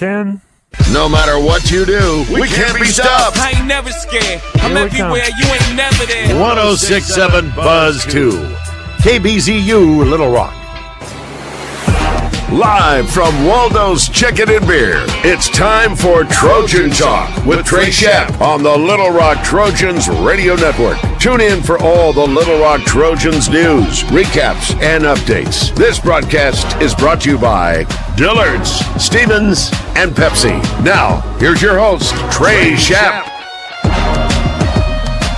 10. No matter what you do, we can't be stopped. I ain't never scared. I'm everywhere. You ain't never there. 106.7 Buzz 2. KBZU Little Rock. Live from Waldo's Chicken and Beer, it's time for Trojan Talk with Trey Schaap on the Little Rock Trojans Radio Network. Tune in for all the Little Rock Trojans news, recaps, and updates. This broadcast is brought to you by Dillard's, Stevens, and Pepsi. Now, here's your host, Trey Schaap.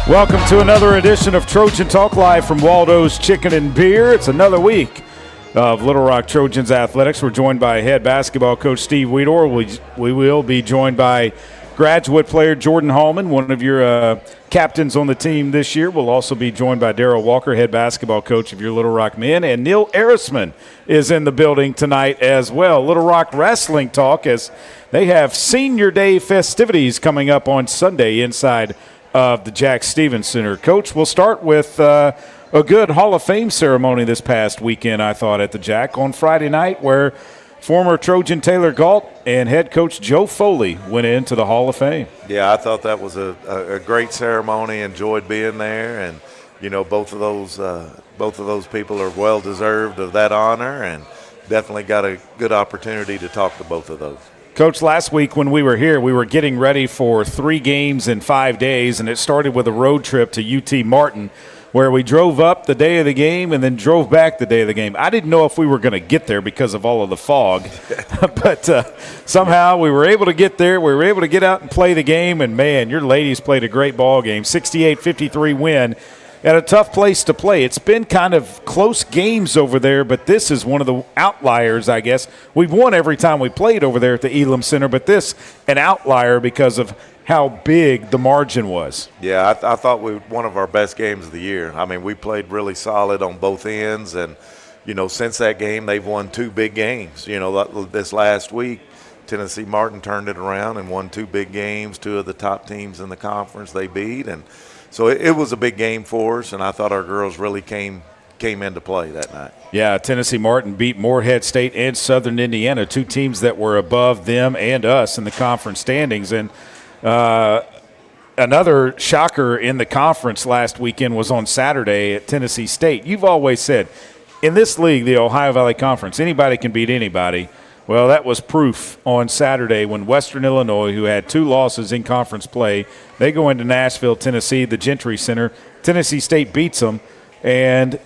Welcome to another edition of Trojan Talk live from Waldo's Chicken and Beer. It's another week of Little Rock Trojans athletics. We're joined by head basketball coach Steve Weedor. We will be joined by graduate player Jordan Hallman, one of your captains on the team this year. We'll also be joined by Darryl Walker, head basketball coach of your Little Rock men, and Neil Arisman is in the building tonight as well. Little Rock Wrestling Talk, as they have Senior Day festivities coming up on Sunday inside of the Jack Stevens Center. Coach, we'll start with a good Hall of Fame ceremony this past weekend, I thought, at the Jack on Friday night, where former Trojan Taylor Galt and head coach Joe Foley went into the Hall of Fame. Yeah, I thought that was a great ceremony. Enjoyed being there, and you know, both of those people are well deserved of that honor, and definitely got a good opportunity to talk to both of those. Coach, last week when we were here, we were getting ready for 3 games in 5 days, and it started with a road trip to UT Martin, where we drove up the day of the game and then drove back the day of the game. I didn't know if we were going to get there because of all of the fog, but somehow we were able to get there. We were able to get out and play the game, and, man, your ladies played a great ball game, 68-53 win at a tough place to play. It's been kind of close games over there, but this is one of the outliers, I guess. We've won every time we played over there at the Elam Center, but this an outlier because of how big the margin was. Yeah, I thought one of our best games of the year. I mean, we played really solid on both ends, and, you know, since that game, they've won 2 big games. You know, this last week, Tennessee Martin turned it around and won 2 big games, 2 of the top teams in the conference they beat, and so it was a big game for us, and I thought our girls really came into play that night. Yeah, Tennessee Martin beat Morehead State and Southern Indiana, 2 teams that were above them and us in the conference standings, and another shocker in the conference last weekend was on Saturday at Tennessee State. You've always said, in this league, the Ohio Valley Conference, anybody can beat anybody. Well, that was proof on Saturday when Western Illinois, who had 2 losses in conference play, they go into Nashville, Tennessee, the Gentry Center. Tennessee State beats them, and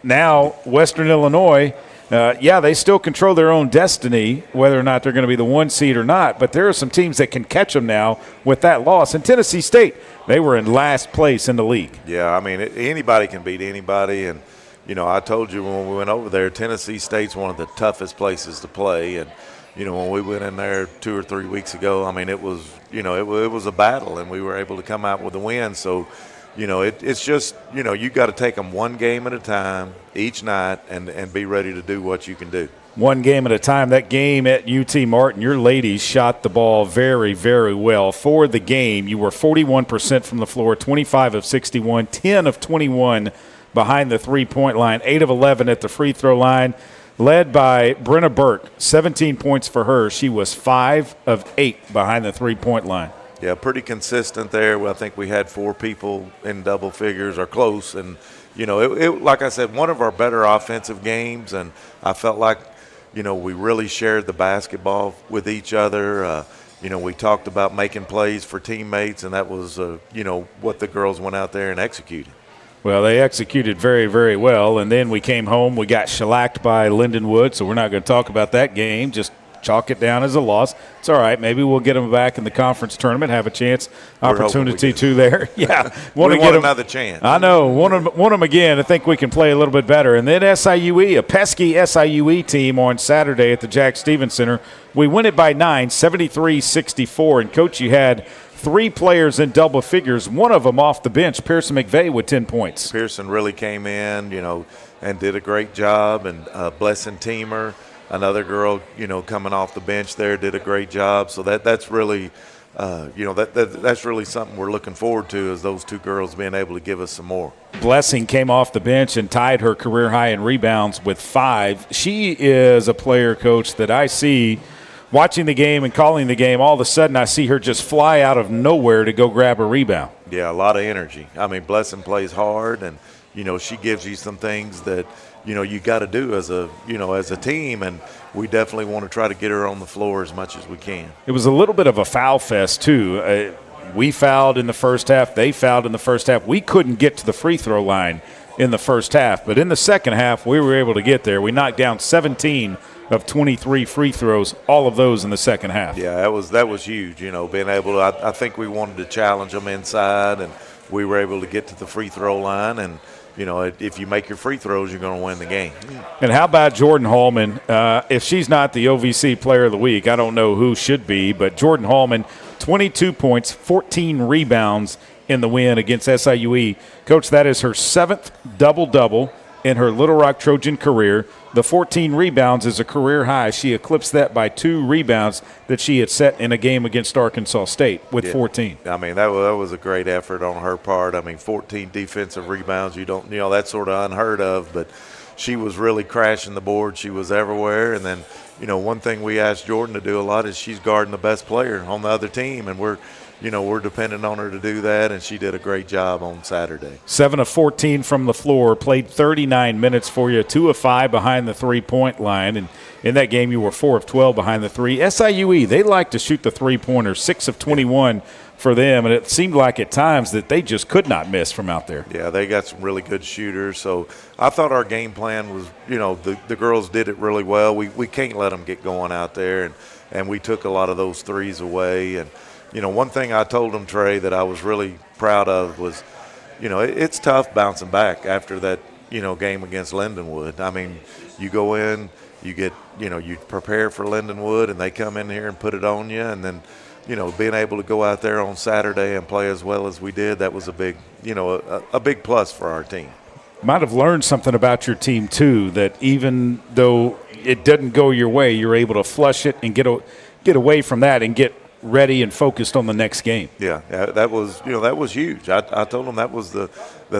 now Western Illinois – they still control their own destiny, whether or not they're going to be the 1 seed or not. But there are some teams that can catch them now with that loss. And Tennessee State, they were in last place in the league. Yeah, I mean, anybody can beat anybody. And, you know, I told you when we went over there, Tennessee State's one of the toughest places to play. And, you know, when we went in there 2 or 3 weeks ago, I mean, it was, you know, it was a battle, and we were able to come out with a win. So, you know, it's just, you know, you got to take them 1 game at a time each night and be ready to do what you can do. 1 game at a time. That game at UT Martin, your ladies shot the ball very, very well. For the game, you were 41% from the floor, 25 of 61, 10 of 21 behind the three-point line, 8 of 11 at the free throw line, led by Brenna Burke, 17 points for her. She was 5 of 8 behind the three-point line. Yeah, pretty consistent there. I think we had 4 people in double figures or close. And, you know, it like I said, one of our better offensive games. And I felt like, you know, we really shared the basketball with each other. You know, we talked about making plays for teammates, and that was, you know, what the girls went out there and executed. Well, they executed very, very well. And then we came home. We got shellacked by Lindenwood, so we're not going to talk about that game. Just chalk it down as a loss. It's all right. Maybe we'll get them back in the conference tournament, have a chance, opportunity to there. Yeah. Want to get another chance. I know. Want them again. I think we can play a little bit better. And then SIUE, a pesky SIUE team on Saturday at the Jack Stevens Center. We win it by 9, 73-64. And, Coach, you had 3 players in double figures, one of them off the bench, Pearson McVeigh with 10 points. Pearson really came in, you know, and did a great job. And Blessing Teamer, another girl, you know, coming off the bench there, did a great job. So that's really, you know, that's really something we're looking forward to, is those 2 girls being able to give us some more. Blessing came off the bench and tied her career high in rebounds with 5. She is a player, Coach, that I see watching the game and calling the game, all of a sudden I see her just fly out of nowhere to go grab a rebound. Yeah, a lot of energy. I mean, Blessing plays hard, and, she gives you some things that, you got to do as a team, and we definitely want to try to get her on the floor as much as we can. It was a little bit of a foul fest, too. We fouled in the first half. They fouled in the first half. We couldn't get to the free throw line in the first half, but in the second half, we were able to get there. We knocked down 17 of 23 free throws, all of those in the second half. Yeah, that was huge, being able to – I think we wanted to challenge them inside, and we were able to get to the free throw line, and if you make your free throws, you're going to win the game. And how about Jordan Hallman? If she's not the OVC Player of the Week, I don't know who should be, but Jordan Hallman, 22 points, 14 rebounds in the win against SIUE. Coach, that is her 7th double-double in her Little Rock Trojan career. The 14 rebounds is a career high. She eclipsed that by 2 rebounds that she had set in a game against Arkansas State with 14. I mean, that was a great effort on her part. I mean, 14 defensive rebounds, that's sort of unheard of, but she was really crashing the board. She was everywhere. And then, one thing we asked Jordan to do a lot is she's guarding the best player on the other team, and we're dependent on her to do that, and she did a great job on Saturday. 7 of 14 from the floor, played 39 minutes for you, 2 of 5 behind the three-point line, and in that game you were 4 of 12 behind the three. SIUE, they like to shoot the three-pointer, 6 of 21 for them, and it seemed like at times that they just could not miss from out there. Yeah, they got some really good shooters, so I thought our game plan was, the girls did it really well. We can't let them get going out there, and we took a lot of those threes away. And one thing I told them, Trey, that I was really proud of was, it's tough bouncing back after that, game against Lindenwood. I mean, you go in, you get, you prepare for Lindenwood, and they come in here and put it on you, and then, being able to go out there on Saturday and play as well as we did, that was a big, a big plus for our team. Might have learned something about your team, too, that even though it doesn't go your way, you're able to flush it and get away from that and get ready and focused on the next game. Yeah, that was huge. I told them that was the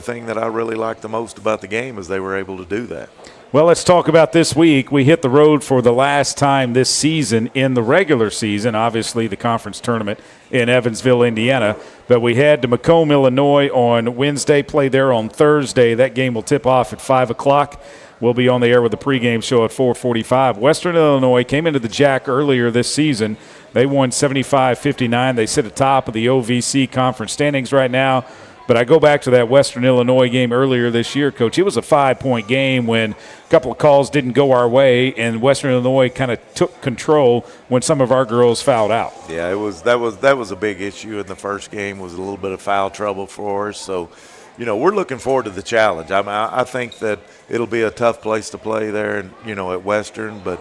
thing that I really liked the most about the game is they were able to do that. Well, let's talk about this week. We hit the road for the last time this season in the regular season, obviously the conference tournament in Evansville, Indiana. But we head to Macomb, Illinois on Wednesday, play there on Thursday. That game will tip off at 5 o'clock. We'll be on the air with the pregame show at 4:45. Western Illinois came into the Jack earlier this season. They won 75-59. They sit atop of the OVC conference standings right now. But I go back to that Western Illinois game earlier this year, Coach. It was a 5-point game when a couple of calls didn't go our way, and Western Illinois kind of took control when some of our girls fouled out. Yeah, that was a big issue in the first game. Was a little bit of foul trouble for us. So, we're looking forward to the challenge. I mean, I think that it'll be a tough place to play there, at Western, but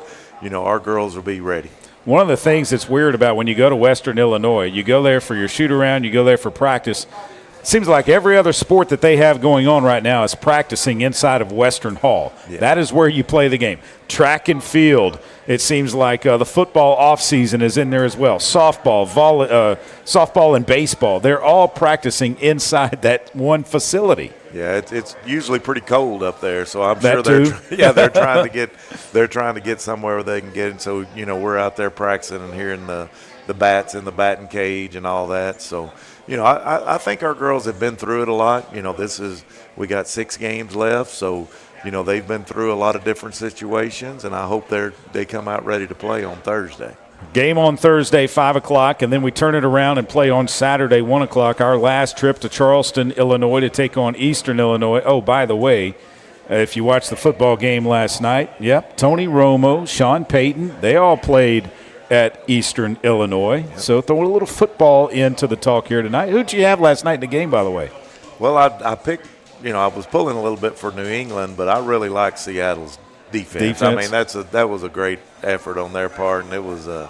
our girls will be ready. One of the things that's weird about when you go to Western Illinois, you go there for your shoot-around, you go there for practice. It seems like every other sport that they have going on right now is practicing inside of Western Hall. Yeah. That is where you play the game. Track and field, it seems like the football offseason is in there as well. Softball and baseball, they're all practicing inside that one facility. Yeah, it's usually pretty cold up there, so I'm sure they're trying to get somewhere where they can get it. So we're out there practicing and hearing the bats in the batting cage and all that. So I think our girls have been through it a lot. We got 6 games left, so they've been through a lot of different situations, and I hope they come out ready to play on Thursday. Game on Thursday, 5 o'clock, and then we turn it around and play on Saturday, 1 o'clock, our last trip to Charleston, Illinois to take on Eastern Illinois. Oh, by the way, if you watched the football game last night, yep, Tony Romo, Sean Payton, they all played at Eastern Illinois. Yep. So throw a little football into the talk here tonight. Who'd you have last night in the game, by the way? Well, I picked, I was pulling a little bit for New England, but I really like Seattle's defense. I mean, that was a great effort on their part, and it was, I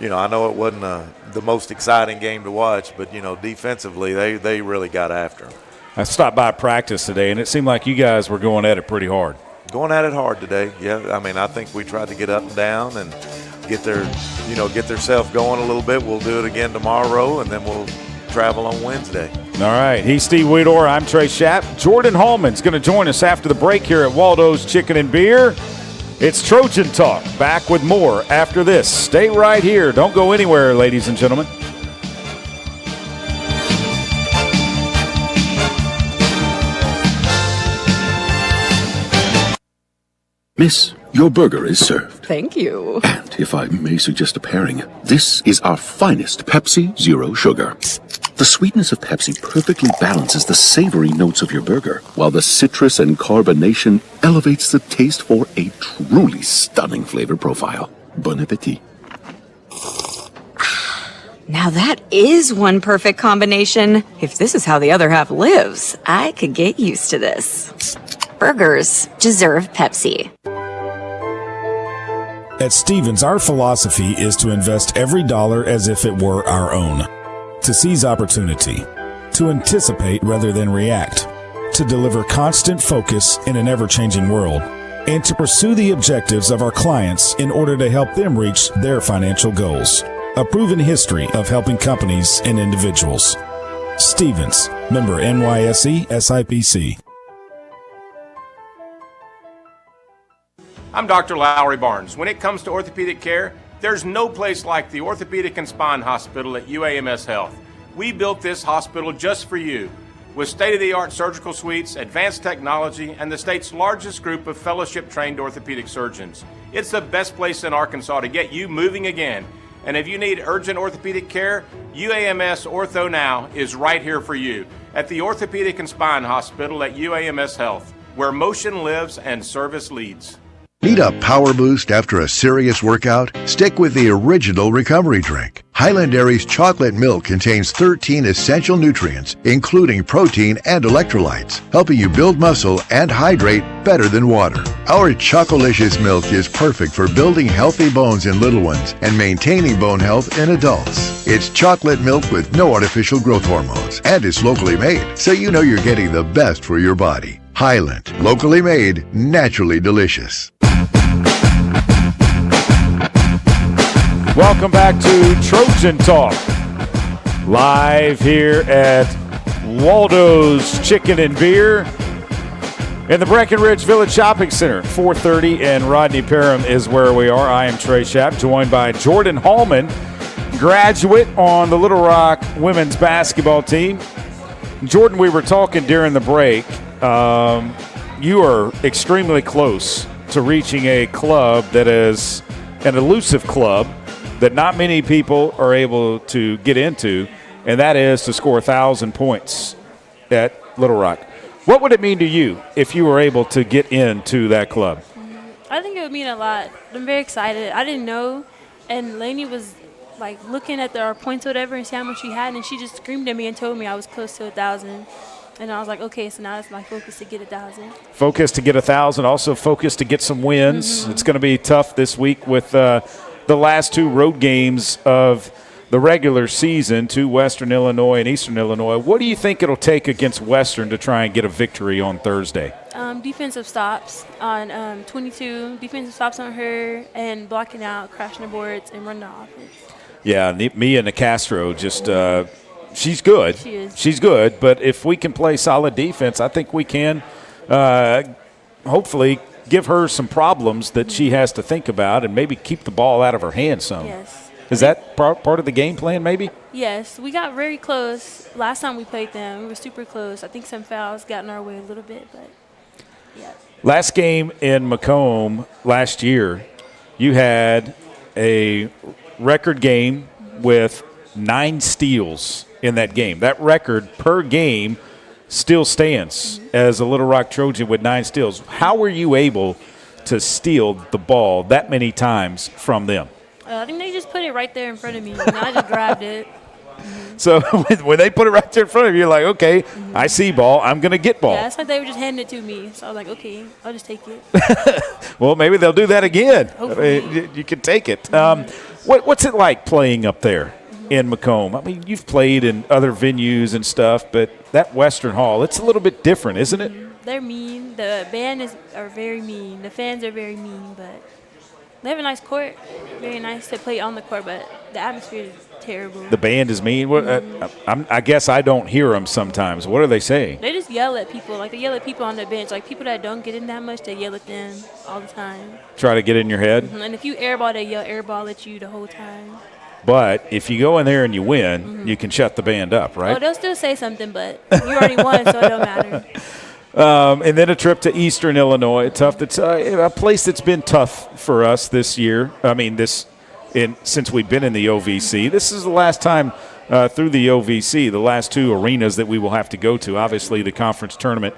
know it wasn't the most exciting game to watch, but, defensively they really got after them. I stopped by practice today, and it seemed like you guys were going at it pretty hard. Going at it hard today, yeah. I mean, I think we tried to get up and down and get themselves going a little bit. We'll do it again tomorrow, and then we'll travel on Wednesday. All right. He's Steve Weedor. I'm Trey Schaap. Jordan Hallman's going to join us after the break here at Waldo's Chicken and Beer. It's Trojan Talk. Back with more after this. Stay right here. Don't go anywhere, ladies and gentlemen. Miss, your burger is served. Thank you. And if I may suggest a pairing, this is our finest Pepsi Zero Sugar. The sweetness of Pepsi perfectly balances the savory notes of your burger, while the citrus and carbonation elevates the taste for a truly stunning flavor profile. Bon appetit. Now that is one perfect combination. If this is how the other half lives, I could get used to this. Burgers deserve Pepsi. At Stevens, our philosophy is to invest every dollar as if it were our own, to seize opportunity, to anticipate rather than react, to deliver constant focus in an ever-changing world, and to pursue the objectives of our clients in order to help them reach their financial goals. A proven history of helping companies and individuals. Stevens, member NYSE SIPC. I'm Dr. Lowry Barnes. When it comes to orthopedic care, there's no place like the Orthopedic and Spine Hospital at UAMS Health. We built this hospital just for you, with state-of-the-art surgical suites, advanced technology, and the state's largest group of fellowship-trained orthopedic surgeons. It's the best place in Arkansas to get you moving again. And if you need urgent orthopedic care, UAMS Ortho Now is right here for you at the Orthopedic and Spine Hospital at UAMS Health, where motion lives and service leads. Need a power boost after a serious workout? Stick with the original recovery drink. Highland Dairy's chocolate milk contains 13 essential nutrients, including protein and electrolytes, helping you build muscle and hydrate better than water. Our Chocolicious milk is perfect for building healthy bones in little ones and maintaining bone health in adults. It's chocolate milk with no artificial growth hormones, and it's locally made, so you know you're getting the best for your body. Highland, locally made, naturally delicious. Welcome back to Trojan Talk. Live here at Waldo's Chicken and Beer in the Breckenridge Village Shopping Center. 4:30 and Rodney Parham is where we are. I am Trey Schaap, joined by Jordan Hallman, graduate on the Little Rock women's basketball team. Jordan, we were talking during the break. You are extremely close to reaching a club that is an elusive club that not many people are able to get into, and that is to score 1,000 points at Little Rock. What would it mean to you if you were able to get into that club? I think it would mean a lot. I'm very excited. I didn't know, and Lainey was like looking at our points or whatever and see how much we had, and she just screamed at me and told me I was close to 1,000. And I was like, okay, so now it's my focus to get 1,000. Focus to get 1,000, also focus to get some wins. Mm-hmm. It's going to be tough this week with the last two road games of the regular season to Western Illinois and Eastern Illinois. What do you think it'll take against Western to try and get a victory on Thursday? Defensive stops on 22, defensive stops on her, and blocking out, crashing the boards, and running the offense. Yeah, Mia Nicastro just she's good. She is. She's good, but if we can play solid defense, I think we can hopefully give her some problems that she has to think about and maybe keep the ball out of her hands some. Yes. Is that part of the game plan maybe? Yes. We got very close. Last time we played them, we were super close. I think some fouls got in our way a little bit, but yeah. Last game in Macomb last year, you had a record game with 9 steals in that game. That record per game still stands as a Little Rock Trojan with 9 steals. How were you able to steal the ball that many times from them? I think they just put it right there in front of me, and I just grabbed it. So when they put it right there in front of you, you're like, okay, I see ball, I'm going to get ball. Yeah, that's why they were just handing it to me. So I was like, okay, I'll just take it. Well, maybe they'll do that again. Hopefully. You can take it. What's it like playing up there in Macomb? I mean, you've played in other venues and stuff, but that Western Hall, it's a little bit different, isn't it? They're mean. The band are very mean. The fans are very mean, but they have a nice court. Very nice to play on the court, but the atmosphere is terrible. The band is mean. I guess I don't hear them sometimes. What are they saying? They just yell at people. Like, they yell at people on the bench. Like, people that don't get in that much, they yell at them all the time. Try to get in your head? And if you airball, they yell airball at you the whole time. But if you go in there and you win, you can shut the band up, right? Oh, they'll still say something, but you already won, so it don't matter. And then a trip to Eastern Illinois. That's a place that's been tough for us this year. I mean, since we've been in the OVC. This is the last time through the OVC, the last two arenas that we will have to go to. Obviously, the conference tournament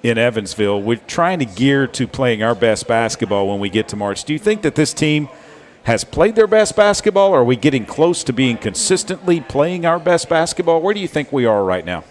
in Evansville. We're trying to gear to playing our best basketball when we get to March. Do you think that this team has played their best basketball, or are we getting close to being consistently playing our best basketball? Where do you think we are right now?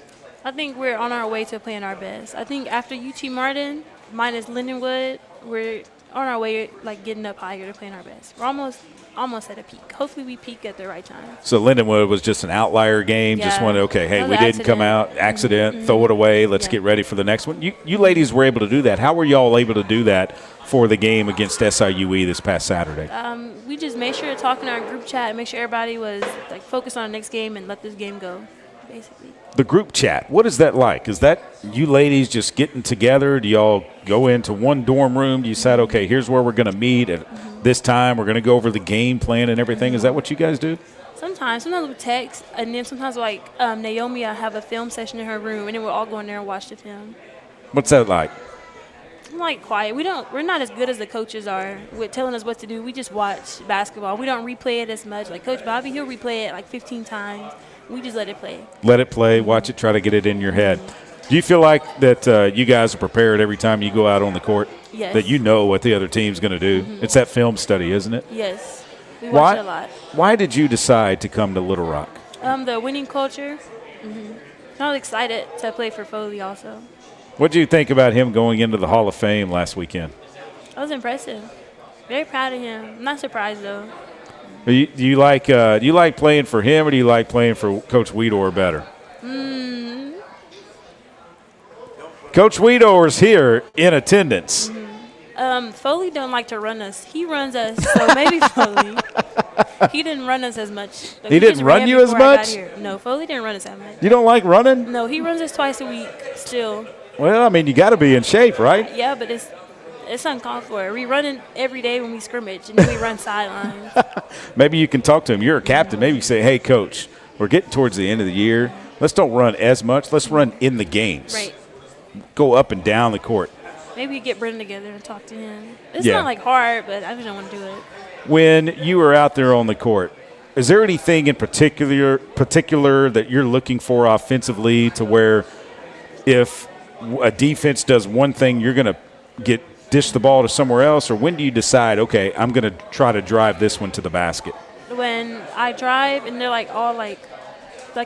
I think we're on our way to playing our best. I think after UT Martin, minus Lindenwood, we're on our way, like, getting up higher to playing our best. We're almost at a peak. Hopefully we peak at the right time. So Lindenwood was just an outlier game. Just wanted, hey, we didn't come out, accident, throw it away. Let's get ready for the next one. You ladies were able to do that. How were y'all able to do that for the game against SIUE this past Saturday? We just made sure to talk in our group chat and make sure everybody was, like, focused on the next game and let this game go, basically. The group chat, what is that like? Is that you ladies just getting together? Do y'all go into one dorm room? Do you decide, okay, here's where we're going to meet at this time. We're going to go over the game plan and everything. Is that what you guys do? Sometimes we text, and then sometimes, like, Naomi, I have a film session in her room, and then we'll all go in there and watch the film. What's that like? I'm, like, quiet. We're not as good as the coaches are with telling us what to do. We just watch basketball. We don't replay it as much. Like, Coach Bobby, he'll replay it like 15 times. We just let it play. Let it play, watch it, try to get it in your head. Do you feel like that you guys are prepared every time you go out on the court? Yes. That you know what the other team's going to do? It's that film study, isn't it? Yes. We watch it a lot. Why did you decide to come to Little Rock? The winning culture. I was excited to play for Foley also. What did you think about him going into the Hall of Fame last weekend? That was impressive. Very proud of him. I'm not surprised, though. Do you like playing for him, or do you like playing for Coach Weedor better? Coach Weedor is here in attendance. Foley don't like to run us. He runs us, so maybe Foley. He didn't run us as much. Like, he didn't run you as much? No, Foley didn't run us that much. You don't like running? No, he runs us twice a week still. Well, I mean, you got to be in shape, right? Yeah, but it's uncalled for. We run every day when we scrimmage, and then we run sidelines. Maybe you can talk to him. You're a captain. Maybe you say, hey, Coach, we're getting towards the end of the year. Let's don't run as much. Let's run in the games. Right. Go up and down the court. Maybe get Brendan together and talk to him. It's not, like, hard, but I just don't want to do it. When you were out there on the court, is there anything in particular that you're looking for offensively to where if a defense does one thing, you're going to dish the ball to somewhere else? Or when do you decide, okay, I'm going to try to drive this one to the basket? When I drive and they're, like, all, like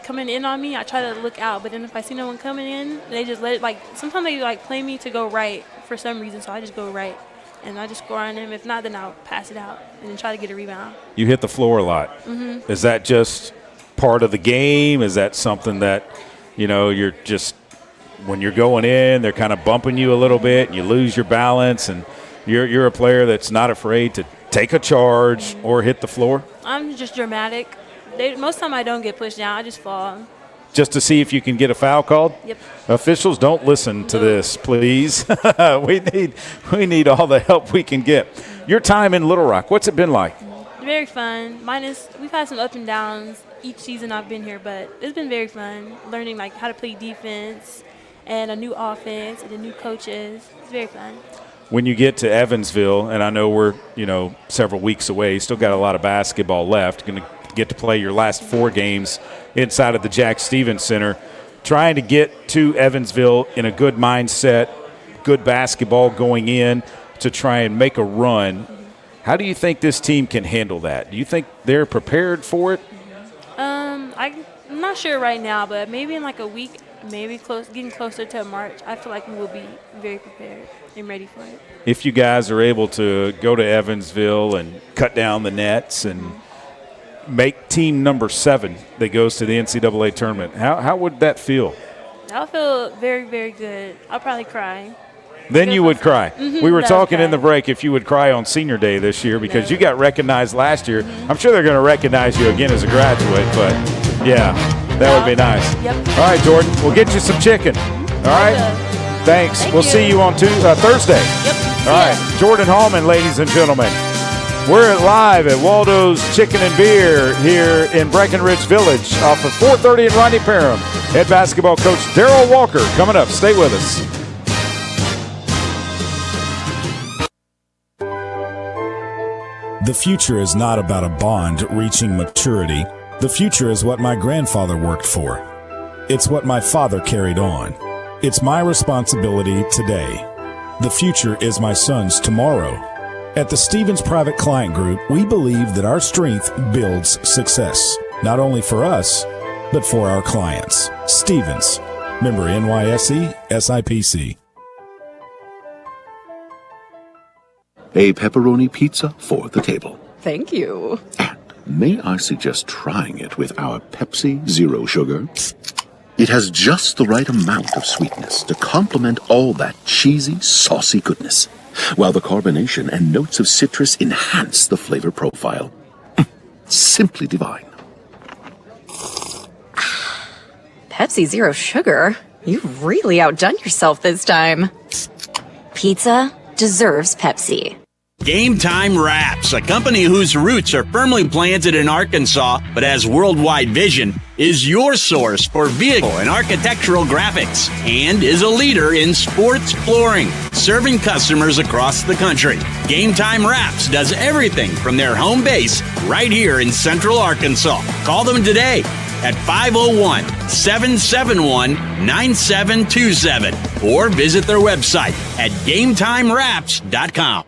coming in on me, I try to look out. But then if I see no one coming in, they just let it, like, sometimes they, like, play me to go right for some reason, so I just go right. And I just score on them. If not, then I'll pass it out and then try to get a rebound. You hit the floor a lot. Is that just part of the game? Is that something that, you're just when you're going in, they're kind of bumping you a little bit, and you lose your balance, and you're a player that's not afraid to take a charge or hit the floor? I'm just dramatic. Most of the time I don't get pushed down. I just fall. Just to see if you can get a foul called? Yep. Officials, don't listen to this, please. We need all the help we can get. Your time in Little Rock, what's it been like? Very fun. We've had some ups and downs each season I've been here, but it's been very fun. Learning, like, how to play defense and a new offense and the new coaches. It's very fun. When you get to Evansville, and I know we're, several weeks away, you still got a lot of basketball left, going to get to play your last 4 games inside of the Jack Stevens Center, trying to get to Evansville in a good mindset, good basketball going in to try and make a run. How do you think this team can handle that? Do you think they're prepared for it? I'm not sure right now, but maybe in like a week, maybe getting closer to March, I feel like we will be very prepared and ready for it. If you guys are able to go to Evansville and cut down the nets and make team number 7 that goes to the NCAA tournament, how would that feel? I'll feel very, very good. I'll probably cry. Then you would cry. Mm-hmm, We were talking in the break if you would cry on senior day this year because you got recognized last year. I'm sure they're going to recognize you again as a graduate, but yeah, that would be nice. Yep. All right, Jordan, we'll get you some chicken. All right? Thanks. We'll see you on Thursday. Yep. All right, Jordan Hallman, ladies and gentlemen. We're live at Waldo's Chicken and Beer here in Breckenridge Village off of 430 and Rodney Parham. Head basketball coach Darryl Walker coming up. Stay with us. The future is not about a bond reaching maturity. The future is what my grandfather worked for. It's what my father carried on. It's my responsibility today. The future is my son's tomorrow. At the Stevens Private Client Group, we believe that our strength builds success, not only for us, but for our clients. Stevens, member NYSE, SIPC. A pepperoni pizza for the table. Thank you. And may I suggest trying it with our Pepsi Zero Sugar? It has just the right amount of sweetness to complement all that cheesy, saucy goodness, while the carbonation and notes of citrus enhance the flavor profile. Simply divine. Pepsi Zero Sugar? You've really outdone yourself this time. Pizza deserves Pepsi. Game Time Wraps, a company whose roots are firmly planted in Arkansas but has worldwide vision, is your source for vehicle and architectural graphics and is a leader in sports flooring, serving customers across the country. Game Time Wraps does everything from their home base right here in Central Arkansas. Call them today at 501-771-9727 or visit their website at GameTimeWraps.com.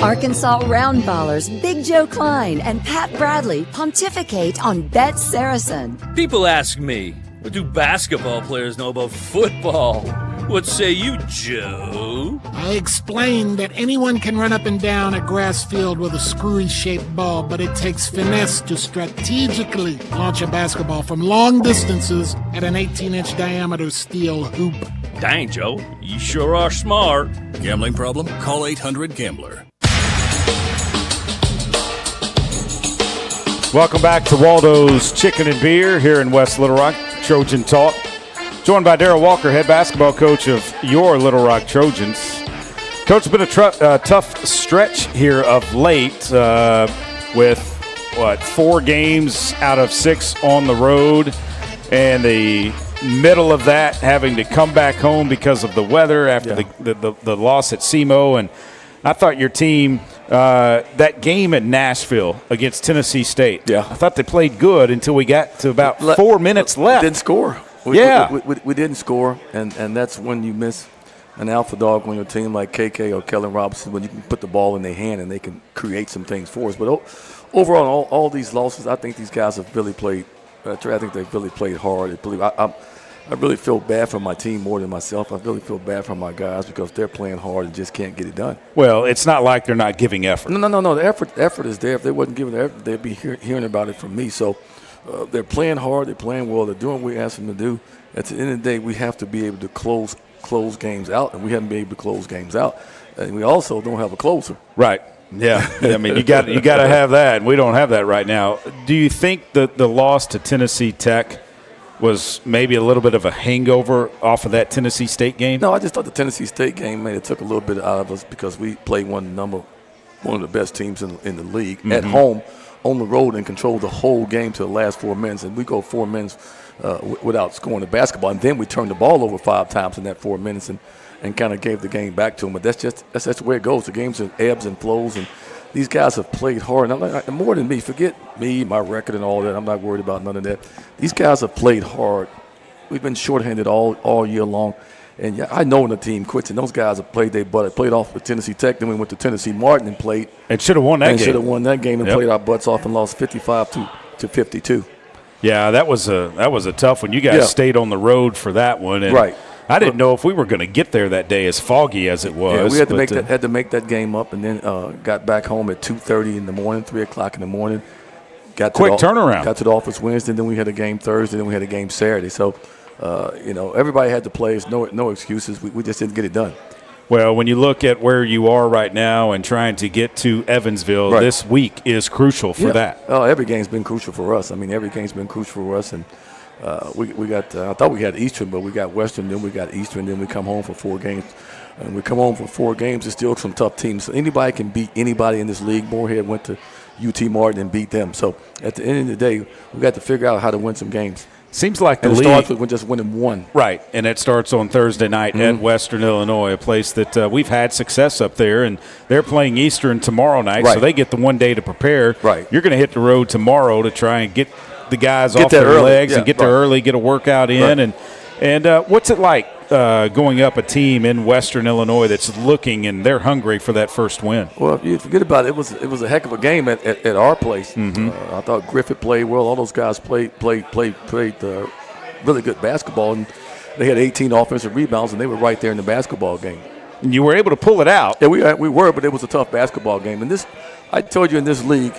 Arkansas Roundballers Big Joe Klein and Pat Bradley pontificate on Bet Saracen. People ask me, what do basketball players know about football? What say you, Joe? I explained that anyone can run up and down a grass field with a screwy-shaped ball, but it takes finesse to strategically launch a basketball from long distances at an 18-inch diameter steel hoop. Dang, Joe, you sure are smart. Gambling problem? Call 800-GAMBLER. Welcome back to Waldo's Chicken and Beer here in West Little Rock, Trojan Talk. Joined by Darryl Walker, head basketball coach of your Little Rock Trojans. Coach, it's been a tough stretch here of late with, 4 games out of 6 on the road, and the middle of that having to come back home because of the weather after the loss at SEMO. And I thought your team, that game at Nashville against Tennessee State, I thought they played good until we got to about 4 minutes left. Didn't score. We didn't score, and that's when you miss an alpha dog on your team like KK or Kellen Robinson, when you can put the ball in their hand and they can create some things for us. But overall, all these losses, I think these guys have really played. Trey, I think they've really played hard. I really feel bad for my team more than myself. I really feel bad for my guys because they're playing hard and just can't get it done. Well, it's not like they're not giving effort. No. The effort is there. If they wasn't giving the effort, they'd be hearing about it from me. So they're playing hard. They're playing well. They're doing what we ask them to do. At the end of the day, we have to be able to close games out, and we haven't been able to close games out. And we also don't have a closer. Right. Yeah. I mean, you got to have that, and we don't have that right now. Do you think that the loss to Tennessee Tech was maybe a little bit of a hangover off of that Tennessee State game? No, I just thought the Tennessee State game, it took a little bit out of us because we played one of the best teams in the league at home, on the road, and controlled the whole game to the last 4 minutes. And we go 4 minutes without scoring the basketball, and then we turned the ball over 5 times in that 4 minutes and kind of gave the game back to them. But that's the way it goes. The game's in ebbs and flows, and these guys have played hard. And I'm like, more than me, forget me, my record and all that. I'm not worried about none of that. These guys have played hard. We've been shorthanded all year long. And yeah, I know when the team quits, and those guys have played their butt. They played off with Tennessee Tech, then we went to Tennessee Martin and played. And should have won that game. Should have won that game and played our butts off and lost 55 to 52. Yeah, that was a tough one. You guys stayed on the road for that one, and right. I didn't know if we were going to get there that day, as foggy as it was. Yeah, we had to make that game up, and then got back home at 2:30 in the morning, 3 o'clock in the morning. Quick turnaround. Got to the office Wednesday, then we had a game Thursday, then we had a game Saturday. So, everybody had to play. There's no excuses. We just didn't get it done. Well, when you look at where you are right now and trying to get to Evansville, this week is crucial for that. Oh, every game's been crucial for us. I mean, every game's been crucial for us. And we got I thought we had Eastern, but we got Western, then we got Eastern, then we come home for 4 games. And we come home for 4 games, it's still some tough teams. So anybody can beat anybody in this league. Moorhead went to UT Martin and beat them. So at the end of the day, we got to figure out how to win some games. Seems like the league starts with just winning 1. Right, and it starts on Thursday night at Western Illinois, a place that we've had success up there, and they're playing Eastern tomorrow night, so they get the one day to prepare. Right. You're going to hit the road tomorrow to try and get the guys off their legs and get there early, get a workout in. And what's it like going up a team in Western Illinois that's looking and they're hungry for that first win? Well, if you forget about it, it was a heck of a game at our place. I thought Griffith played well. All those guys played really good basketball, and they had 18 offensive rebounds, and they were right there in the basketball game. And you were able to pull it out. Yeah, we were, but it was a tough basketball game. And I told you in this league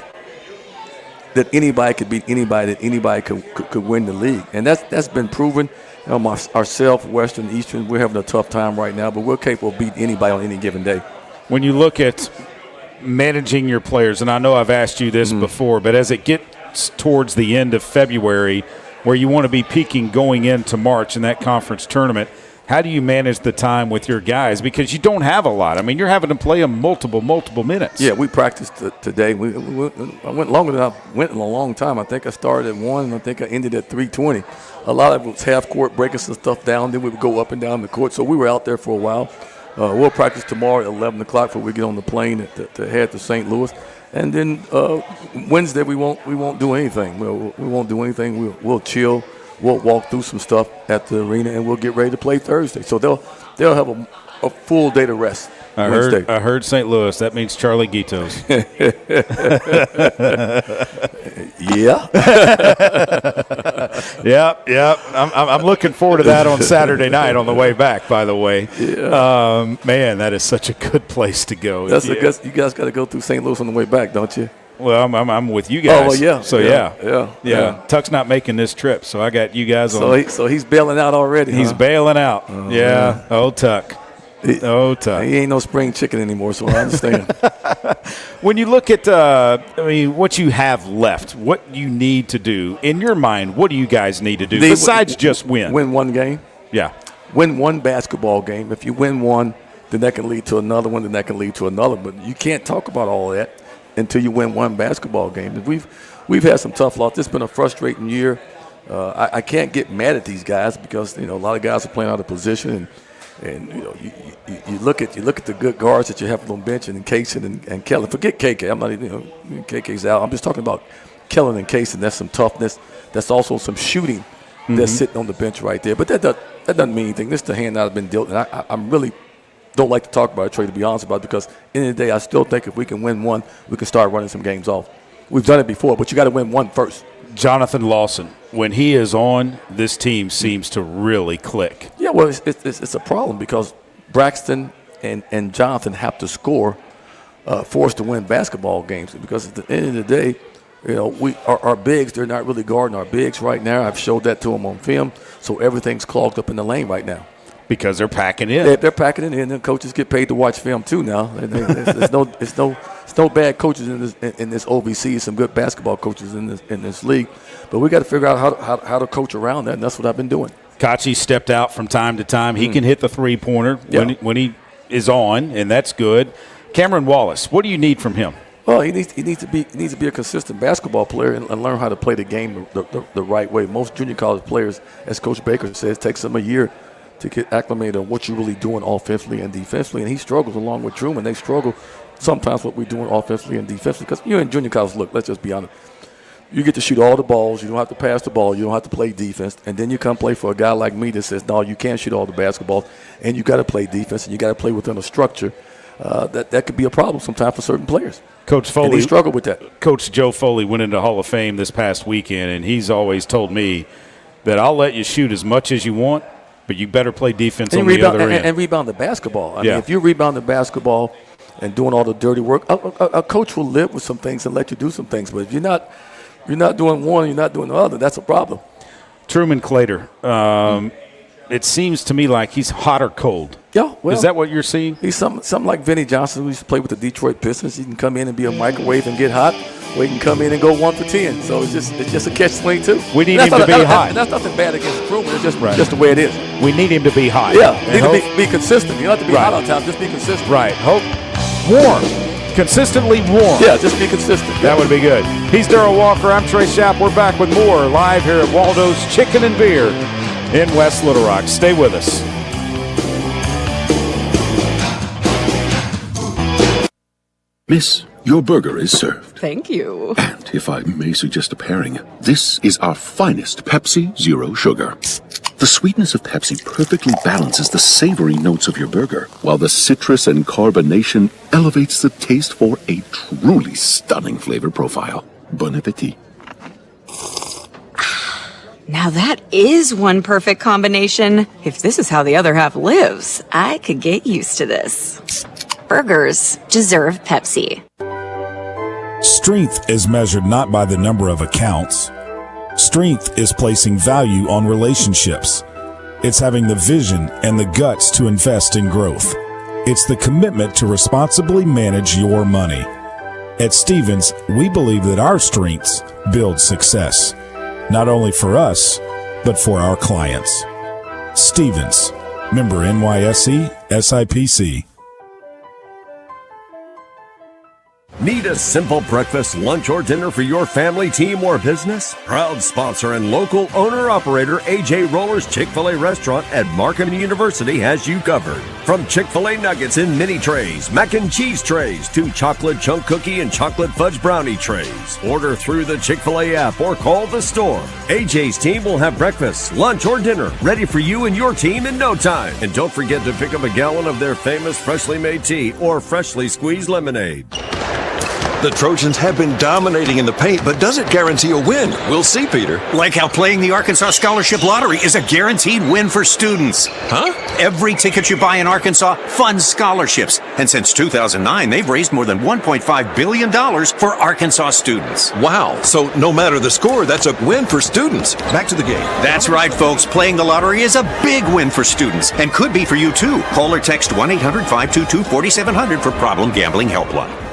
that anybody could beat anybody, that anybody could win the league, and that's been proven. Ourselves, Western, Eastern, we're having a tough time right now, but we're capable of beating anybody on any given day. When you look at managing your players, and I know I've asked you this before, but as it gets towards the end of February, where you want to be peaking going into March in that conference tournament, how do you manage the time with your guys? Because you don't have a lot. I mean, you're having to play them multiple minutes. Yeah, we practiced today. I went longer than I went in a long time. I think I started at 1, and I think I ended at 3:20. A lot of it was half court, breaking some stuff down. Then we would go up and down the court. So we were out there for a while. We'll practice tomorrow at 11 o'clock before we get on the plane to head to St. Louis. And then Wednesday we won't do anything. We won't do anything. We'll chill. We'll walk through some stuff at the arena, and we'll get ready to play Thursday. So they'll have a full day to rest. I heard St. Louis. That means Charlie Guitos. Yeah. Yep. I'm looking forward to that on Saturday night on the way back, by the way. Yeah. Man, that is such a good place to go. You guys got to go through St. Louis on the way back, don't you? Well, I'm with you guys. Oh, well, yeah. So, yeah. Tuck's not making this trip, so I got you guys on. So he's bailing out already, He's bailing out. Yeah. Oh, Tuck. He ain't no spring chicken anymore, so I understand. When you look at, what you have left, what you need to do, in your mind, what do you guys need to do besides just win? Win one game. Yeah. Win one basketball game. If you win one, then that can lead to another one, then that can lead to another. But you can't talk about all that until you win one basketball game. We've had some tough losses. It's been a frustrating year. I can't get mad at these guys because a lot of guys are playing out of position, and you look at the good guards that you have on the bench, and Kaysen and Kellen. Forget KK. I'm not even KK's out. I'm just talking about Kellen and Kaysen. That's some toughness. That's also some shooting that's sitting on the bench right there. But that doesn't mean anything. This is the hand that I've been dealt, and I'm really don't like to talk about it, Trey, to be honest about it, because at the end of the day, I still think if we can win one, we can start running some games off. We've done it before, but you got to win one first. Jonathan Lawson, when he is on, this team seems to really click. Yeah, well, it's a problem because Braxton and Jonathan have to score for us to win basketball games. Because at the end of the day, our bigs, they're not really guarding our bigs right now. I've showed that to them on film, so everything's clogged up in the lane right now. Because they're packing in. They're packing it in, and coaches get paid to watch film too now. It's no bad coaches in this OVC. Some good basketball coaches in this league, but we got to figure out how to coach around that, and that's what I've been doing. Kachi stepped out from time to time. He can hit the three-pointer when he is on, and that's good. Cameron Wallace, what do you need from him? Well, he needs to be a consistent basketball player and learn how to play the game the right way. Most junior college players, as Coach Baker says, takes them a year to get acclimated on what you're really doing offensively and defensively. And he struggles along with Truman. They struggle sometimes what we're doing offensively and defensively. Because you're in junior college, look, let's just be honest. You get to shoot all the balls. You don't have to pass the ball. You don't have to play defense. And then you come play for a guy like me that says, no, you can't shoot all the basketballs. And you got to play defense, and you got to play within a structure. That could be a problem sometimes for certain players. Coach Foley, and he struggled with that. Coach Joe Foley went into Hall of Fame this past weekend, and he's always told me that I'll let you shoot as much as you want, but you better play defense on the other end. And rebound the basketball. I mean, if you rebound the basketball and doing all the dirty work, a coach will live with some things and let you do some things. But if you're not doing one, you're not doing the other, that's a problem. Truman Claytor, it seems to me like he's hot or cold. Yeah, well, is that what you're seeing? He's something like Vinny Johnson, who used to play with the Detroit Pistons. He can come in and be a microwave and get hot, or he can come in and go 1 for 10. So it's just a catch-22. We need him to be hot. And that's nothing bad against Truman. It's just the way it is. We need him to be hot. Yeah, need to be consistent. You don't have to be hot all the time. Just be consistent. Right. Hope warm. Consistently warm. Yeah, just be consistent. That would be good. He's Darryl Walker. I'm Trey Schaap. We're back with more live here at Waldo's Chicken and Beer in West Little Rock. Stay with us. Miss, your burger is served. Thank you. And if I may suggest a pairing, this is our finest Pepsi Zero Sugar. The sweetness of Pepsi perfectly balances the savory notes of your burger, while the citrus and carbonation elevates the taste for a truly stunning flavor profile. Bon appetit. Now that is one perfect combination. If this is how the other half lives, I could get used to this. Burgers deserve Pepsi. Strength is measured not by the number of accounts. Strength is placing value on relationships. It's having the vision and the guts to invest in growth. It's the commitment to responsibly manage your money. At Stevens, we believe that our strengths build success, not only for us, but for our clients. Stevens, member NYSE, SIPC. Need a simple breakfast, lunch, or dinner for your family, team, or business? Proud sponsor and local owner-operator AJ Roller's Chick-fil-A restaurant at Markham University has you covered. From Chick-fil-A nuggets in mini trays, mac and cheese trays, to chocolate chunk cookie and chocolate fudge brownie trays. Order through the Chick-fil-A app or call the store. AJ's team will have breakfast, lunch, or dinner ready for you and your team in no time. And don't forget to pick up a gallon of their famous freshly made tea or freshly squeezed lemonade. The Trojans have been dominating in the paint, but does it guarantee a win? We'll see, Peter. Like how playing the Arkansas Scholarship Lottery is a guaranteed win for students. Huh? Every ticket you buy in Arkansas funds scholarships. And since 2009, they've raised more than $1.5 billion for Arkansas students. Wow. So no matter the score, that's a win for students. Back to the game. That's right, folks. Playing the lottery is a big win for students and could be for you, too. Call or text 1-800-522-4700 for Problem Gambling Helpline.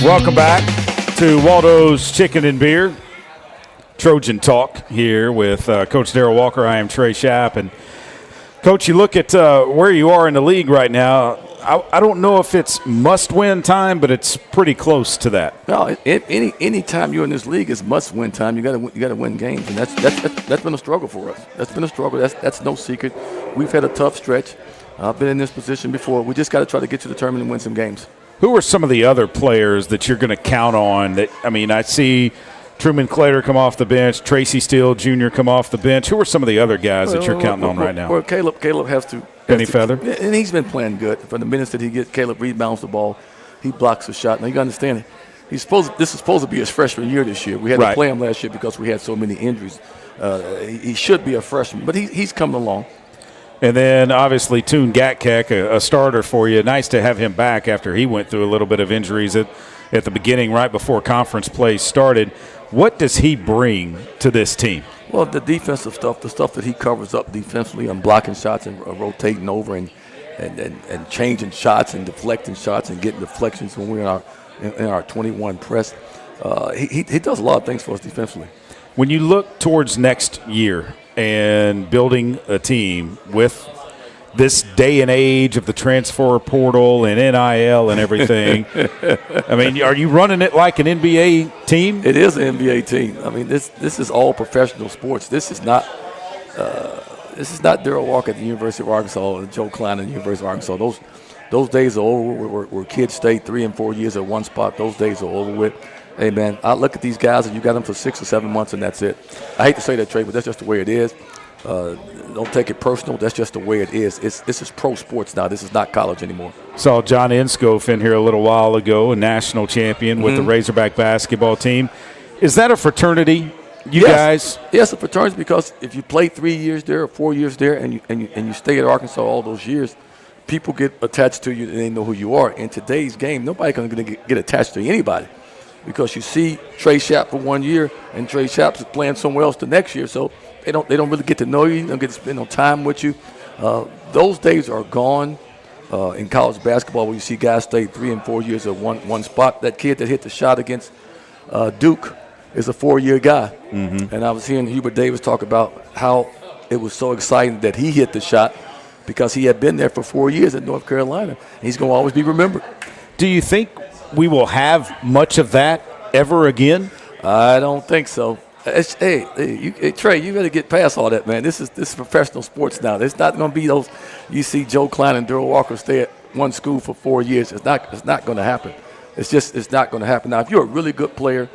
Welcome back to Waldo's Chicken and Beer. Trojan Talk here with Coach Darryl Walker. I am Trey Schaap. And, Coach, you look at where you are in the league right now. I don't know if it's must-win time, but it's pretty close to that. No, any time you're in this league is must-win time. You got to win games, and that's been a struggle for us. That's been a struggle. That's no secret. We've had a tough stretch. I've been in this position before. We just got to try to get to the tournament and win some games. Who are some of the other players that you're going to count on? I see Truman Claytor come off the bench, Tracy Steele Jr. come off the bench. Who are some of the other guys that you're counting on right now? Well, Caleb has to. Penny Feather? And he's been playing good. From the minutes that he gets, Caleb rebounds the ball. He blocks the shot. Now, you got to understand it. This is supposed to be his freshman year this year. We had to play him last year because we had so many injuries. He should be a freshman, but he's coming along. And then, obviously, Toon Gatkek, a starter for you. Nice to have him back after he went through a little bit of injuries at the beginning, right before conference play started. What does he bring to this team? Well, the defensive stuff, the stuff that he covers up defensively and blocking shots and rotating over and changing shots and deflecting shots and getting deflections when we're in our 21 press. He does a lot of things for us defensively. When you look towards next year and building a team with this day and age of the transfer portal and NIL and everything, I mean, are you running it like an NBA team? It is an NBA team. I mean, this is all professional sports. This is not Darryl Walker at the University of Arkansas or Joe Klein at the University of Arkansas. Those days are over where kids stay 3 and 4 years at one spot. Those days are over with. Hey, man, I look at these guys, and you got them for 6 or 7 months, and that's it. I hate to say that, Trey, but that's just the way it is. Don't take it personal. That's just the way it is. This is pro sports now. This is not college anymore. Saw John Inscoff in here a little while ago, a national champion with the Razorback basketball team. Is that a fraternity, guys? Yes, a fraternity, because if you play 3 years there or 4 years there and you stay at Arkansas all those years, people get attached to you and they know who you are. In today's game, nobody's going to get attached to anybody. because you see Trey Schaap for 1 year, and Trey Schaap's playing somewhere else the next year, so they don't really get to know you. They don't get to spend no time with you. Those days are gone in college basketball, where you see guys stay 3 and 4 years at one spot. That kid that hit the shot against Duke is a 4-year guy, and I was hearing Hubert Davis talk about how it was so exciting that he hit the shot because he had been there for 4 years at North Carolina. He's going to always be remembered. Do you think we will have much of that ever again? I don't think so. Hey, Trey, you better get past all that, man. This is professional sports now. It's not going to be those. You see Joe Klein and Darrell Walker stay at one school for 4 years. It's not going to happen. It's not going to happen. Now, if you're a really good player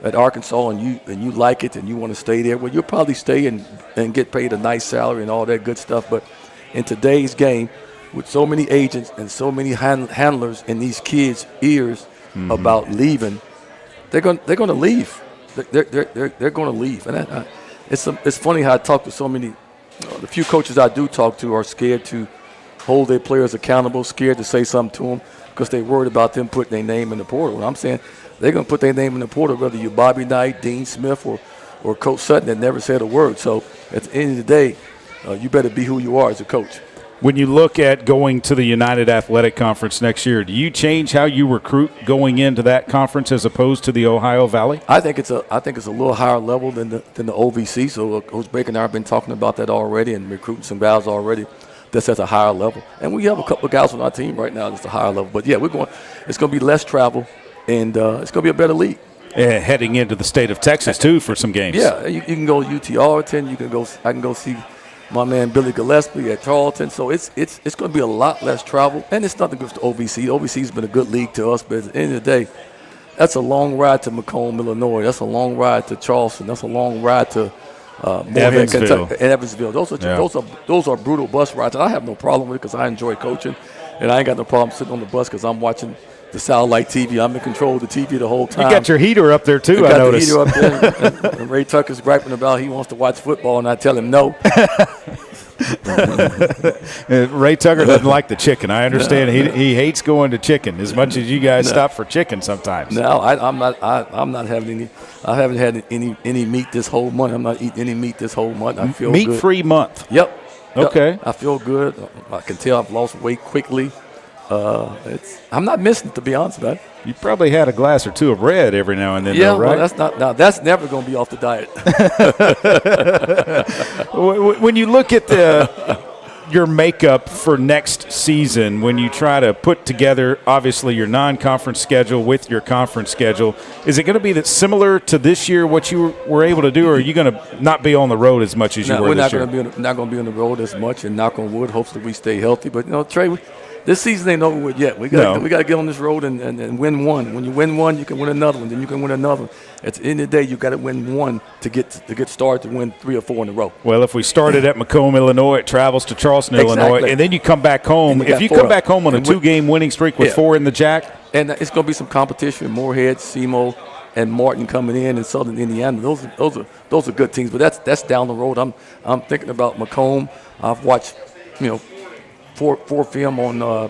at Arkansas and you like it and you want to stay there, well, you'll probably stay and get paid a nice salary and all that good stuff. But in today's game, with so many agents and so many handlers in these kids' ears about leaving, they're going to leave. They're going to leave, and it's funny how I talk to so many. The few coaches I do talk to are scared to hold their players accountable, scared to say something to them because they're worried about them putting their name in the portal. And I'm saying they're going to put their name in the portal, whether you're Bobby Knight, Dean Smith, or Coach Sutton that never said a word. So at the end of the day, you better be who you are as a coach. When you look at going to the United Athletic Conference next year, do you change how you recruit going into that conference as opposed to the Ohio Valley? I think it's a little higher level than the OVC. So Coach Baker and I have been talking about that already and recruiting some guys already that's at a higher level. And we have a couple of guys on our team right now that's a higher level. But yeah, it's going to be less travel, and it's going to be a better league. Heading into the state of Texas too for some games. Yeah, you can go to UT Arlington. I can go see my man Billy Gillespie at Tarleton. So it's going to be a lot less travel, and it's nothing against the OVC. OVC's been a good league to us, but at the end of the day, that's a long ride to Macomb, Illinois. That's a long ride to Charleston. That's a long ride to Moorhead, Kentucky, and Evansville. Those are brutal bus rides, and I have no problem with it because I enjoy coaching, and I ain't got no problem sitting on the bus because I'm watching the satellite TV. I'm in control of the TV the whole time. You got your heater up there too, I noticed. The heater up there, and Ray Tucker's griping about he wants to watch football, and I tell him no. Ray Tucker doesn't like the chicken. I understand. He hates going to chicken as much as you guys stop for chicken sometimes. No, I'm not having any. I haven't had any meat this whole month. I'm not eating any meat this whole month. I feel good. Meat-free month. Yep. Okay. I feel good. I can tell I've lost weight quickly. I'm not missing it, to be honest about it. You probably had a glass or two of red every now and then, though, right? Well, that's never going to be off the diet. When you look at your makeup for next season, when you try to put together, obviously, your non-conference schedule with your conference schedule, is it going to be that similar to this year, what you were able to do, or are you going to not be on the road as much as you were this year? We're not going to be on the road as much, and knock on wood, hopefully we stay healthy. But, Trey, this season ain't over with yet. We got to get on this road and win one. When you win one, you can win another one. Then you can win another one. At the end of the day, you got to win one to get started to win 3 or 4 in a row. Well, if we started at Macomb, Illinois, it travels to Charleston, Illinois, and then you come back home. If you come back home on a 2-game winning streak with 4 in the Jack, and it's going to be some competition. Moorhead, SEMO, and Martin coming in, and Southern Indiana. Those are good teams, but that's down the road. I'm thinking about Macomb. I've watched, 4 film on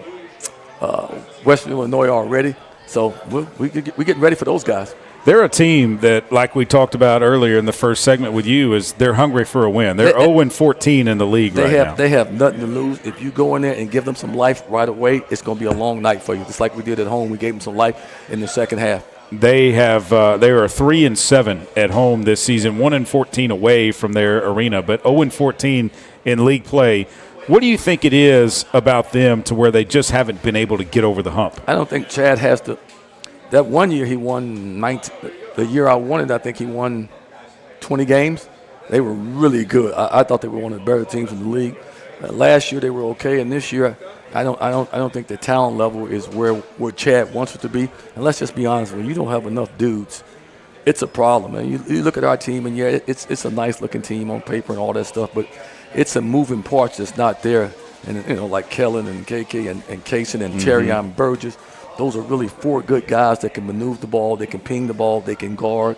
Western Illinois already, so we getting ready for those guys. They're a team that, like we talked about earlier in the first segment with you, is they're hungry for a win. They're 0-14 in the league now. They have nothing to lose. If you go in there and give them some life right away, it's going to be a long night for you. Just like we did at home, we gave them some life in the second half. They are 3-7 at home this season, 1-14 away from their arena, but 0-14 in league play. What do you think it is about them to where they just haven't been able to get over the hump? I don't think Chad has to. That one year he won 19. The year I won it, I think he won 20 games. They were really good. I thought they were one of the better teams in the league. Last year they were okay, and this year I don't think the talent level is where Chad wants it to be. And let's just be honest, when you don't have enough dudes, it's a problem. And you look at our team, and it's a nice looking team on paper and all that stuff, but it's a moving parts that's not there. And like Kellen and KK and Kaysen and Terrion Burgess. Those are really 4 good guys that can maneuver the ball, they can ping the ball, they can guard,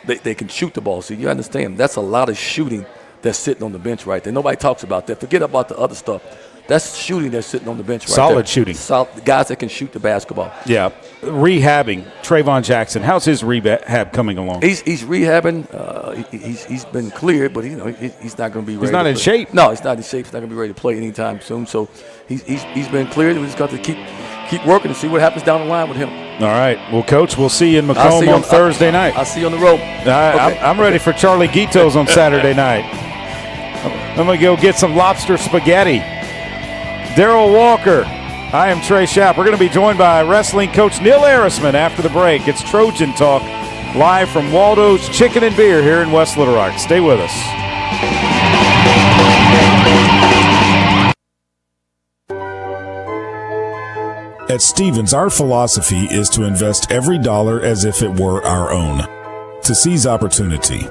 they can shoot the ball. So you understand, that's a lot of shooting that's sitting on the bench right there. Nobody talks about that. Forget about the other stuff. That's shooting that's sitting on the bench right Solid there. shooting. Guys that can shoot the basketball. Yeah. Rehabbing. Trayvon Jackson. How's his rehab coming along? He's rehabbing. He's been cleared, but he's not going to be ready. He's not in shape. No, he's not in shape. He's not going to be ready to play anytime soon. So he's been cleared. We just got to keep working and see what happens down the line with him. All right. Well, Coach, we'll see you in Macomb on Thursday night. I'll see you on the road. Okay. I'm ready for Charlie Guito's on Saturday night. I'm going to go get some lobster spaghetti. Daryl Walker. I am Trey Schaap. We're going to be joined by wrestling coach Neil Arisman after the break. It's Trojan Talk live from Waldo's Chicken and Beer here in West Little Rock. Stay with us. At Stevens, our philosophy is to invest every dollar as if it were our own, to seize opportunity,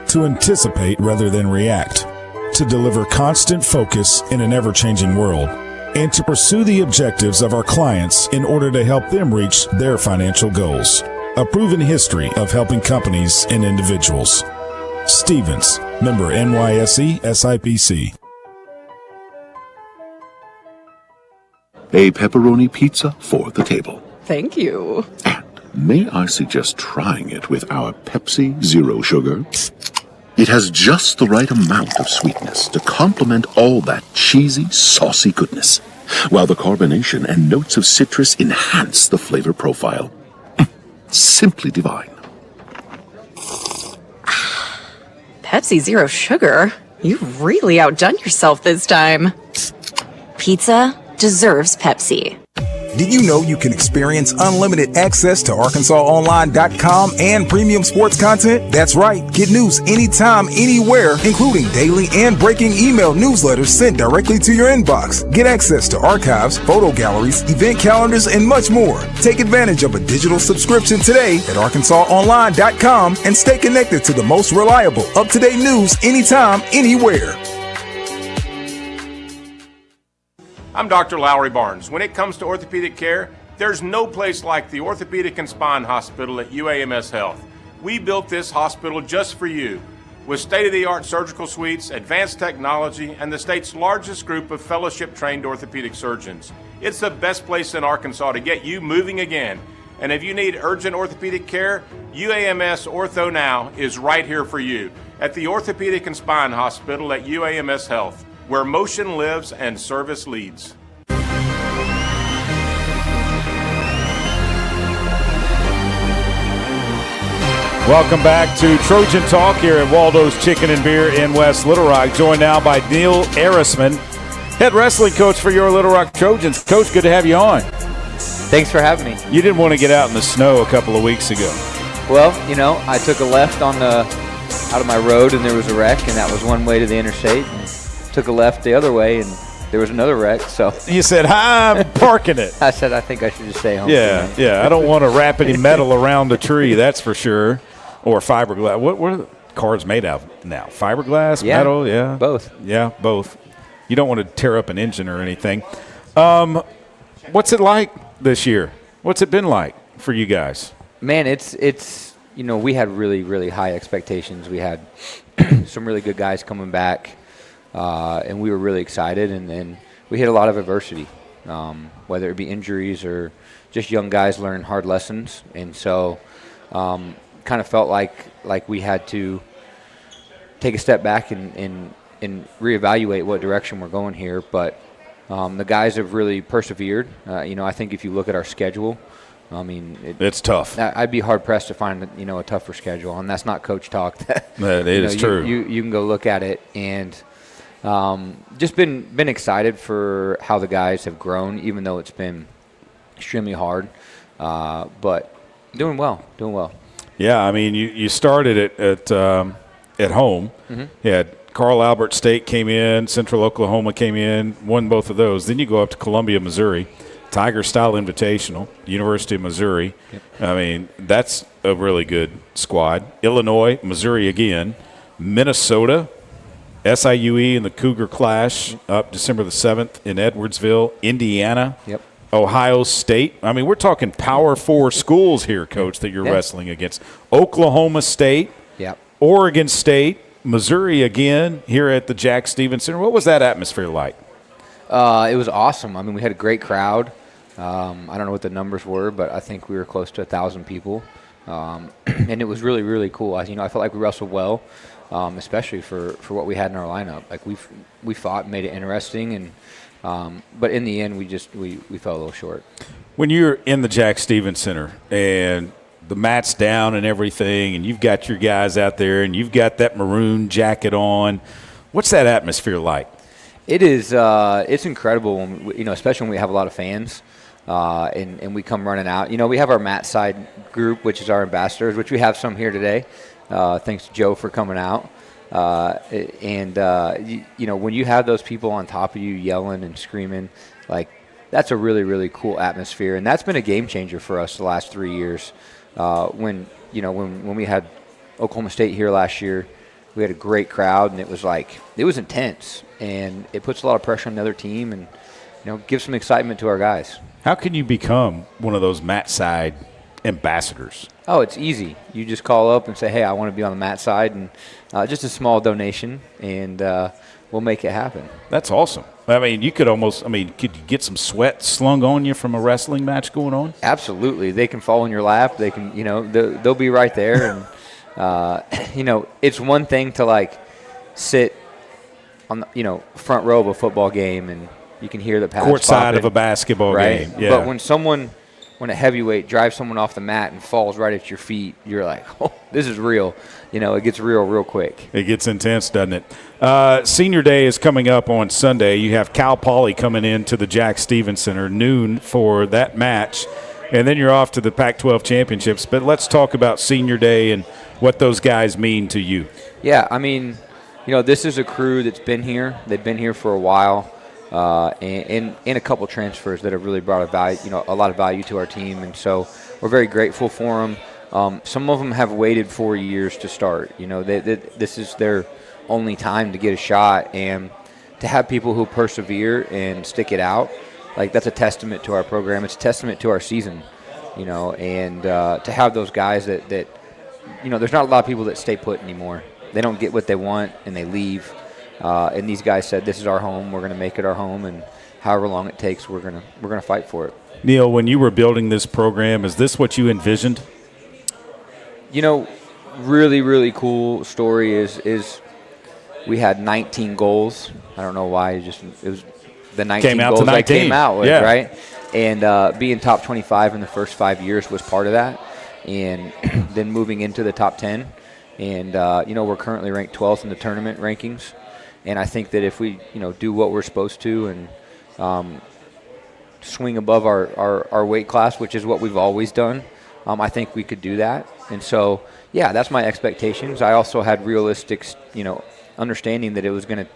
to anticipate rather than react, to deliver constant focus in an ever-changing world, and to pursue the objectives of our clients in order to help them reach their financial goals. A proven history of helping companies and individuals. Stevens, member NYSE SIPC. A pepperoni pizza for the table. Thank you. May I suggest trying it with our Pepsi Zero Sugar? It has just the right amount of sweetness to complement all that cheesy, saucy goodness, while the carbonation and notes of citrus enhance the flavor profile. Simply divine. Pepsi Zero Sugar? You've really outdone yourself this time. Pizza deserves Pepsi. Did you know you can experience unlimited access to ArkansasOnline.com and premium sports content? That's right. Get news anytime, anywhere, including daily and breaking email newsletters sent directly to your inbox. Get access to archives, photo galleries, event calendars, and much more. Take advantage of a digital subscription today at ArkansasOnline.com and stay connected to the most reliable, up-to-date news anytime, anywhere. I'm Dr. Lowry Barnes. When it comes to orthopedic care, there's no place like the Orthopedic and Spine Hospital at UAMS Health. We built this hospital just for you, with state-of-the-art surgical suites, advanced technology, and the state's largest group of fellowship-trained orthopedic surgeons. It's the best place in Arkansas to get you moving again. And if you need urgent orthopedic care, UAMS Ortho Now is right here for you at the Orthopedic and Spine Hospital at UAMS Health, where motion lives and service leads. Welcome back to Trojan Talk here at Waldo's Chicken and Beer in West Little Rock. Joined now by Neil Arisman, head wrestling coach for your Little Rock Trojans. Coach, good to have you on. Thanks for having me. You didn't want to get out in the snow a couple of weeks ago. Well, I took a left out of my road, and there was a wreck, and that was one way to the interstate. And took a left the other way, and there was another wreck. So you said, I'm parking it. I said, I think I should just stay home. Yeah. I don't want to wrap any metal around the tree, that's for sure. Or fiberglass. What are the cars made out of now? Fiberglass, metal? Yeah. Both. Yeah, both. You don't want to tear up an engine or anything. What's it like this year? What's it been like for you guys? Man, it's we had really, really high expectations. We had some really good guys coming back, and we were really excited. And then we hit a lot of adversity, whether it be injuries or just young guys learning hard lessons. And so kind of felt like we had to take a step back and reevaluate what direction we're going here. But the guys have really persevered. I think if you look at our schedule, it's tough. I'd be hard pressed to find a tougher schedule, and that's not coach talk. It is true. You can go look at it, and just been excited for how the guys have grown, even though it's been extremely hard. But doing well. Yeah, you started it at home. Mm-hmm. Yeah, Carl Albert State came in, Central Oklahoma came in, won both of those. Then you go up to Columbia, Missouri, Tiger-style invitational, University of Missouri. Yep. That's a really good squad. Illinois, Missouri again, Minnesota, SIUE and the Cougar Clash up December the 7th in Edwardsville, Indiana. Yep. Ohio State. We're talking Power 4 schools here, Coach, that you're wrestling against. Oklahoma State, Oregon State, Missouri again here at the Jack Stevens Center. What was that atmosphere like? It was awesome. I mean, we had a great crowd. I don't know what the numbers were, but I think we were close to 1,000 people. And it was really, really cool. I felt like we wrestled well, especially for what we had in our lineup. Like we fought, made it interesting, and but in the end, we fell a little short. When you're in the Jack Stevens Center and the mat's down and everything, and you've got your guys out there, and you've got that maroon jacket on, what's that atmosphere like? It is. It's incredible. When especially when we have a lot of fans, and we come running out. We have our mat side group, which is our ambassadors, which we have some here today. Thanks to Joe for coming out. When you have those people on top of you yelling and screaming, like that's a really, really cool atmosphere, and that's been a game changer for us the last 3 years. When we had Oklahoma State here last year, we had a great crowd, and it was intense, and it puts a lot of pressure on the other team, and gives some excitement to our guys. How can you become one of those mat side ambassadors? Oh, it's easy. You just call up and say, hey, I want to be on the mat side, and just a small donation, and we'll make it happen. That's awesome. I mean, could you get some sweat slung on you from a wrestling match going on? Absolutely. They can fall in your lap. They can, they'll be right there. And, it's one thing to sit on the, front row of a football game and you can hear the pads court side popping, of a basketball right? game. Yeah. But when a heavyweight drives someone off the mat and falls right at your feet, you're like, oh, this is real. It gets real quick. It gets intense, doesn't it? Senior Day is coming up on Sunday. You have Cal Poly coming into the Jack Stevens Center noon for that match, and then you're off to the Pac-12 championships. But let's talk about Senior Day and what those guys mean to you. Yeah, I mean, this is a crew that's been here. They've been here for a while. And a couple transfers that have really brought a lot of value to our team, and so we're very grateful for them. Some of them have waited 4 years to start. This is their only time to get a shot, and to have people who persevere and stick it out, that's a testament to our program. It's a testament to our season, and to have those guys that there's not a lot of people that stay put anymore. They don't get what they want and they leave. And these guys said, "This is our home. We're going to make it our home, and however long it takes, we're gonna fight for it." Neil, when you were building this program, is this what you envisioned? Really, really cool story is we had 19 goals. I don't know why. It was the 19 goals that came out with, right? And being top 25 in the first 5 years was part of that, and then moving into the top 10. And we're currently ranked 12th in the tournament rankings. And I think that if we, do what we're supposed to and swing above our weight class, which is what we've always done, I think we could do that. And so, yeah, that's my expectations. I also had realistic, understanding that it was gonna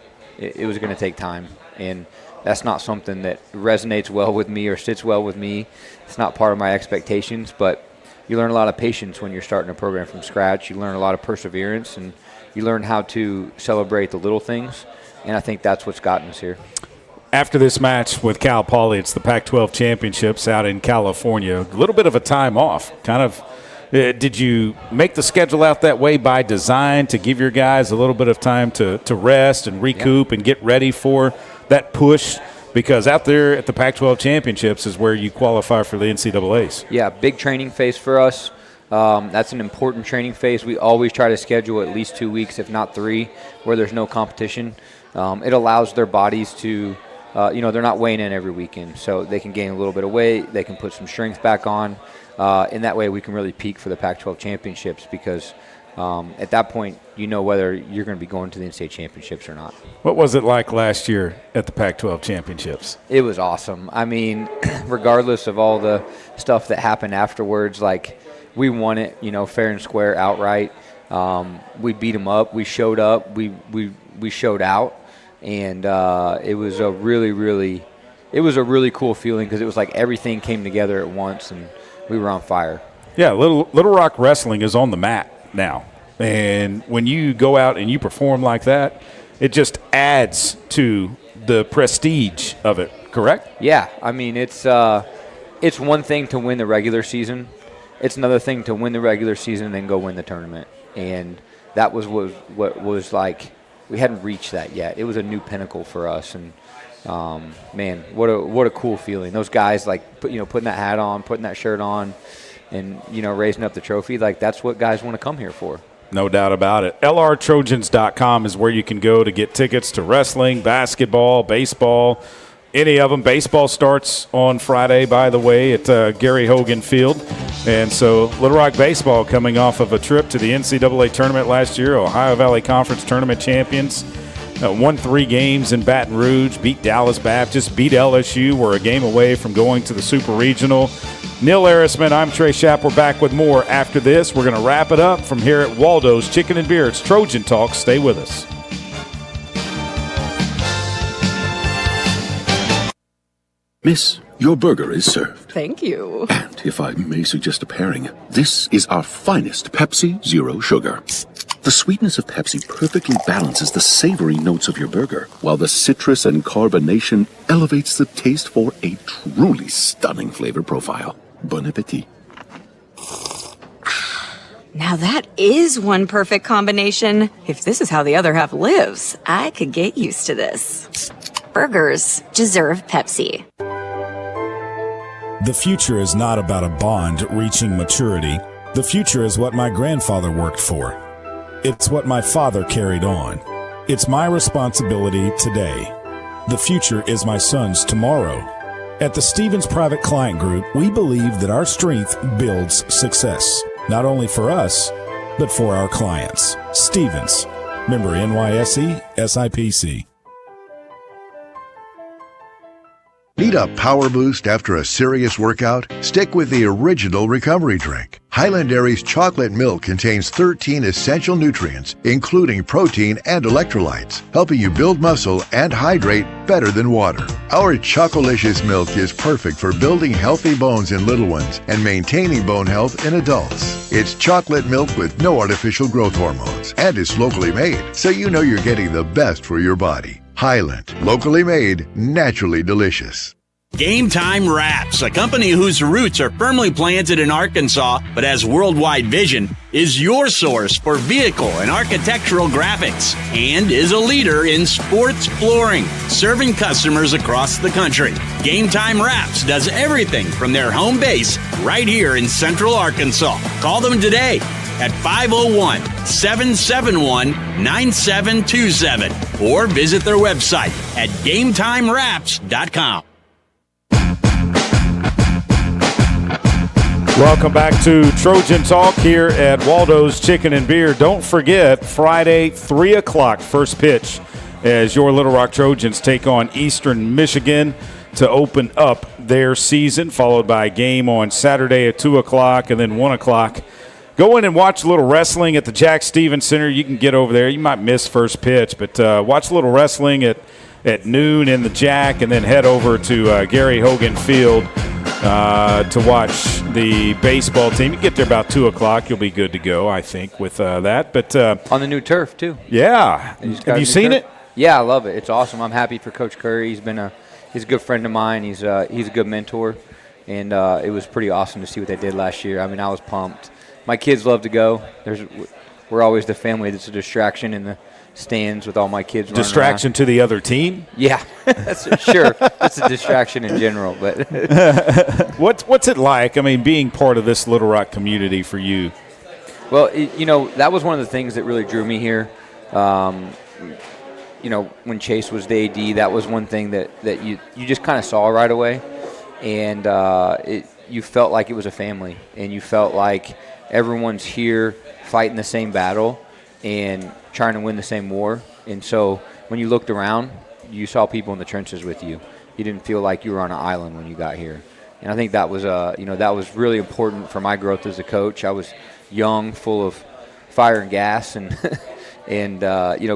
take time, and that's not something that resonates well with me or sits well with me. It's not part of my expectations, but you learn a lot of patience when you're starting a program from scratch. You learn a lot of perseverance, and you learn how to celebrate the little things, and I think that's what's gotten us here. After this match with Cal Poly, it's the Pac-12 championships out in California. A little bit of a time off. Did you make the schedule out that way by design to give your guys a little bit of time to rest and recoup and get ready for that push? Because out there at the Pac-12 championships is where you qualify for the NCAAs. Yeah, big training phase for us. That's an important training phase. We always try to schedule at least 2 weeks, if not 3, where there's no competition. It allows their bodies to, they're not weighing in every weekend, so they can gain a little bit of weight. They can put some strength back on. In that way, we can really peak for the Pac-12 championships because at that point, whether you're going to be going to the NCAA championships or not. What was it like last year at the Pac-12 championships? It was awesome. I mean, regardless of all the stuff that happened afterwards, we won it, fair and square, outright. We beat them up. We showed up. We showed out, and it was a really cool feeling because it was like everything came together at once, and we were on fire. Yeah, Little Rock Wrestling is on the mat now, and when you go out and you perform like that, it just adds to the prestige of it. Correct? Yeah, I mean it's one thing to win the regular season. It's another thing to win the regular season and then go win the tournament. And that was what was like, we hadn't reached that yet. It was a new pinnacle for us. And man, what a cool feeling. Those guys, like, putting that hat on, putting that shirt on, and, raising up the trophy, like, that's what guys want to come here for. No doubt about it. LRTrojans.com is where you can go to get tickets to wrestling, basketball, baseball, any of them. Baseball starts on Friday, by the way, at Gary Hogan Field. And so Little Rock baseball coming off of a trip to the NCAA tournament last year, Ohio Valley Conference tournament champions. Won 3 games in Baton Rouge, beat Dallas Baptist, beat LSU. We're a game away from going to the Super Regional. Neil Arisman, I'm Trey Schaap. We're back with more after this. We're going to wrap it up from here at Waldo's Chicken and Beer. It's Trojan Talk. Stay with us. Miss, your burger is served. Thank you. And if I may suggest a pairing, this is our finest Pepsi Zero Sugar. The sweetness of Pepsi perfectly balances the savory notes of your burger, while the citrus and carbonation elevates the taste for a truly stunning flavor profile. Bon appetit. Now that is one perfect combination. If this is how the other half lives, I could get used to this. Burgers deserve Pepsi. The future is not about a bond reaching maturity. The future is what my grandfather worked for. It's what my father carried on. It's my responsibility today. The future is my son's tomorrow. At the Stevens Private Client Group, we believe that our strength builds success, not only for us, but for our clients. Stevens, member NYSE, SIPC. Need a power boost after a serious workout? Stick with the original recovery drink. Highland Dairy's chocolate milk contains 13 essential nutrients, including protein and electrolytes, helping you build muscle and hydrate better than water. Our Chocolicious milk is perfect for building healthy bones in little ones and maintaining bone health in adults. It's chocolate milk with no artificial growth hormones, and it's locally made, so you know you're getting the best for your body. Highland, locally made, naturally delicious. Game Time Wraps, a company whose roots are firmly planted in Arkansas but has worldwide vision, is your source for vehicle and architectural graphics and is a leader in sports flooring, serving customers across the country. Game Time Wraps does everything from their home base right here in Central Arkansas. Call them today at 501-771-9727 or visit their website at GameTimeWraps.com. Welcome back to Trojan Talk here at Waldo's Chicken and Beer. Don't forget, Friday, 3 o'clock, first pitch, as your Little Rock Trojans take on Eastern Michigan to open up their season, followed by a game on Saturday at 2 o'clock and then 1 o'clock. Go in and watch a little wrestling at the Jack Stevens Center. You can get over there. You might miss first pitch, but watch a little wrestling at noon in the Jack and then head over to Gary Hogan Field to watch the baseball team. You get there about 2 o'clock. You'll be good to go, I think, with that. But on the new turf, too. Yeah. Have you seen it? Yeah, I love it. It's awesome. I'm happy for Coach Curry. He's a good friend of mine. He's a good mentor. And it was pretty awesome to see what they did last year. I mean, I was pumped. My kids love to go. We're always the family that's a distraction in the stands with all my kids running distraction around. To the other team? Yeah, sure. It's a distraction in general. But what's it like, I mean, being part of this Little Rock community for you? Well, that was one of the things that really drew me here. When Chase was the AD, that was one thing that you just kind of saw right away. And you felt like it was a family. And you felt like everyone's here fighting the same battle and trying to win the same war. And so when you looked around, you saw people in the trenches with you. You didn't feel like you were on an island when you got here. And I think that was that was really important for my growth as a coach. I was young, full of fire and gas, and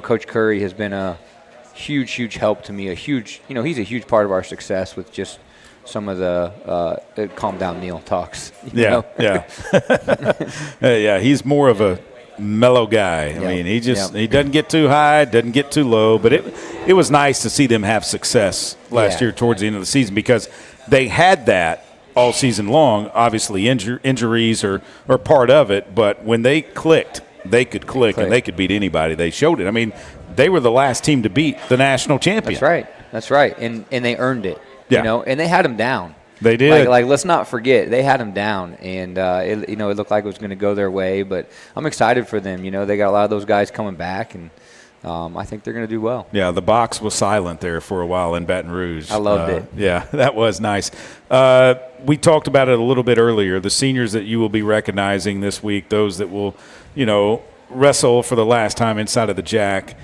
Coach Curry has been a huge help to me. He's a huge part of our success with just some of the calm down Neil talks. Yeah. Yeah, he's more of a mellow guy. Yep. I mean, he doesn't get too high, doesn't get too low, but it was nice to see them have success last year towards the end of the season, because they had that all season long. Obviously, injuries are part of it, but when they clicked, they could click and they could beat anybody. They showed it. I mean, they were the last team to beat the national champion. That's right. That's right. And they earned it. Yeah. You know, and they had him down. They did. Like let's not forget, they had him down, and it looked like it was going to go their way. But I'm excited for them. You know, they got a lot of those guys coming back, and I think they're going to do well. Yeah, the box was silent there for a while in Baton Rouge. I loved it. Yeah, that was nice. We talked about it a little bit earlier. The seniors that you will be recognizing this week, those that will, wrestle for the last time inside of the Jack.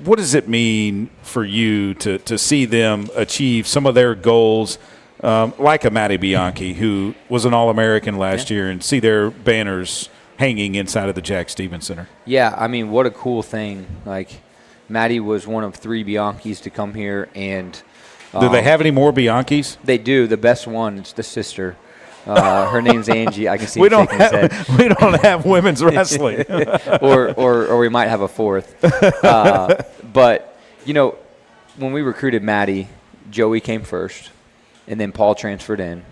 What does it mean for you to see them achieve some of their goals, like a Matty Bianchi, who was an All-American last year, and see their banners hanging inside of the Jack Stevens Center? Yeah, I mean, what a cool thing. Like, Matty was one of 3 Bianchis to come here, and do they have any more Bianchis? They do. The best one, it's the sister. Her name's Angie. I can see we him shaking his head. We don't have women's wrestling. or we might have a 4th. But, when we recruited Matty, Joey came first, and then Paul transferred in.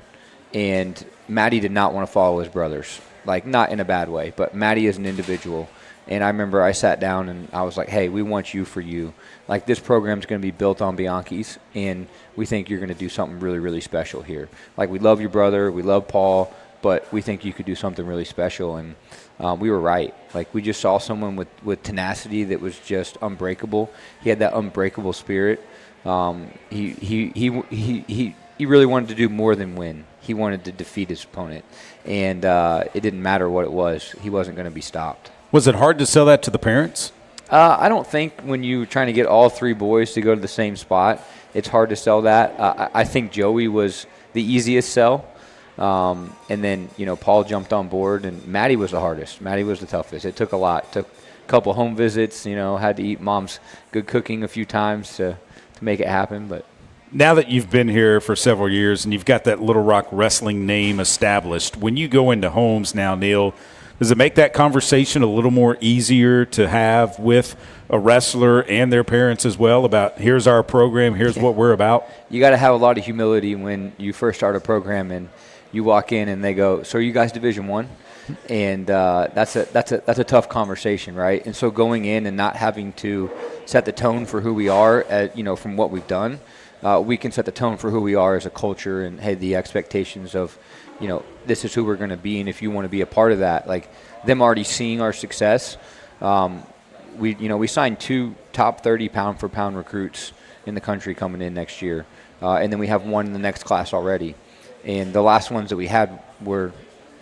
And Matty did not want to follow his brothers. Like, not in a bad way, but Matty is an individual. And I remember I sat down and I was like, hey, we want you for you. Like, this program's going to be built on Bianchi's, and we think you're going to do something really, really special here. Like, we love your brother, we love Paul, but we think you could do something really special. And we were right. Like, we just saw someone with tenacity that was just unbreakable. He had that unbreakable spirit. He really wanted to do more than win. He wanted to defeat his opponent. And it didn't matter what it was. He wasn't going to be stopped. Was it hard to sell that to the parents? I don't think when you're trying to get all 3 boys to go to the same spot, it's hard to sell that. I think Joey was the easiest sell. And then, Paul jumped on board, and Matty was the hardest. Matty was the toughest. It took a lot. It took a couple home visits, had to eat mom's good cooking a few times to make it happen. But now that you've been here for several years and you've got that Little Rock wrestling name established, when you go into homes now, Neil, does it make that conversation a little more easier to have with a wrestler and their parents as well about here's our program, here's what we're about? You got to have a lot of humility when you first start a program and you walk in and they go, so are you guys Division I? And that's a tough conversation, right? And so going in and not having to set the tone for who we are, from what we've done, we can set the tone for who we are as a culture and, hey, the expectations of, this is who we're going to be, and if you want to be a part of that, like them already seeing our success, we signed 2 top 30 pound-for-pound recruits in the country coming in next year, and then we have 1 in the next class already. And the last ones that we had were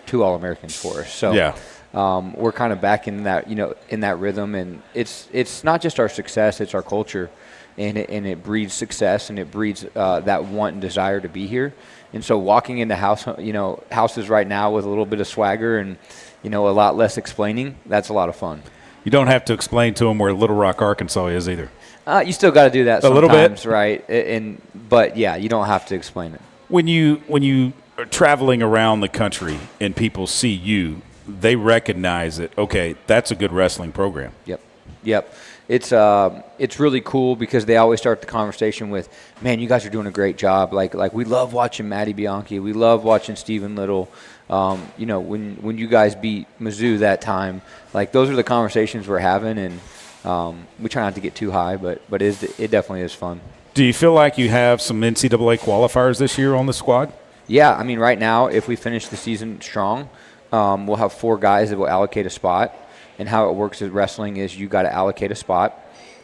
2 All-Americans for us. So yeah. We're kind of back in that, in that rhythm, and it's not just our success, it's our culture, and it breeds success, and it breeds that want and desire to be here. And so walking into houses right now with a little bit of swagger and, a lot less explaining, that's a lot of fun. You don't have to explain to them where Little Rock, Arkansas is either. You still got to do that a little bit, right? But yeah, you don't have to explain it. When you are traveling around the country and people see you, they recognize it. Okay, that's a good wrestling program. Yep. It's really cool because they always start the conversation with, man, you guys are doing a great job. Like we love watching Matty Bianchi. We love watching Stephen Little. When you guys beat Mizzou that time, like those are the conversations we're having, and we try not to get too high, but it definitely is fun. Do you feel like you have some NCAA qualifiers this year on the squad? Yeah, I mean, right now, if we finish the season strong, we'll have 4 guys that will allocate a spot. And how it works with wrestling is you got to allocate a spot,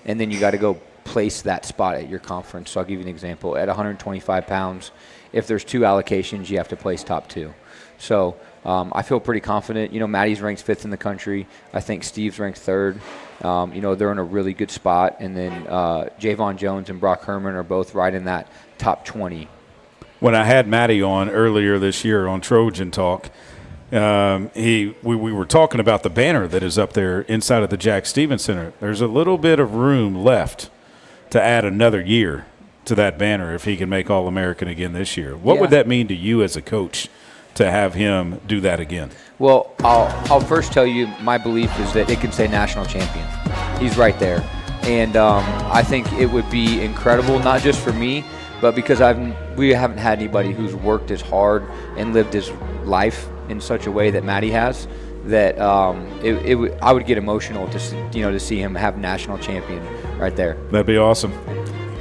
and then you got to go place that spot at your conference. So I'll give you an example. At 125 pounds, if there's 2 allocations, you have to place top 2. So I feel pretty confident. Matty's ranked 5th in the country. I think Steve's ranked 3rd. They're in a really good spot. And then Javon Jones and Brock Herman are both right in that top 20. When I had Matty on earlier this year on Trojan Talk, we were talking about the banner that is up there inside of the Jack Stevens Center. There's a little bit of room left to add another year to that banner if he can make All-American again this year. What would that mean to you as a coach to have him do that again? Well, I'll first tell you my belief is that it can say national champion. He's right there. And I think it would be incredible, not just for me, but because we haven't had anybody who's worked as hard and lived his life in such a way that Matty has, that I would get emotional to see him have national champion right there. That'd be awesome.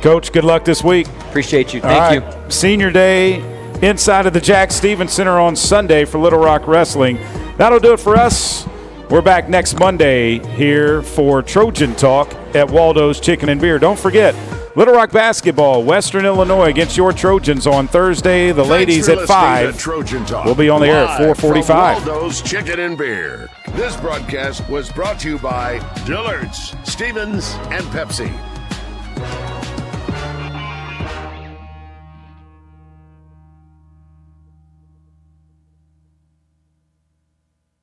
Coach, good luck this week. Appreciate you. Thank you. Senior Day inside of the Jack Stevens Center on Sunday for Little Rock Wrestling. That'll do it for us. We're back next Monday here for Trojan Talk at Waldo's Chicken and Beer. Don't forget, Little Rock basketball, Western Illinois against your Trojans on Thursday. The ladies at 5. Trojan Talk. We'll be on the air at 4:45. From Waldo's Chicken and Beer. This broadcast was brought to you by Dillard's, Stevens, and Pepsi.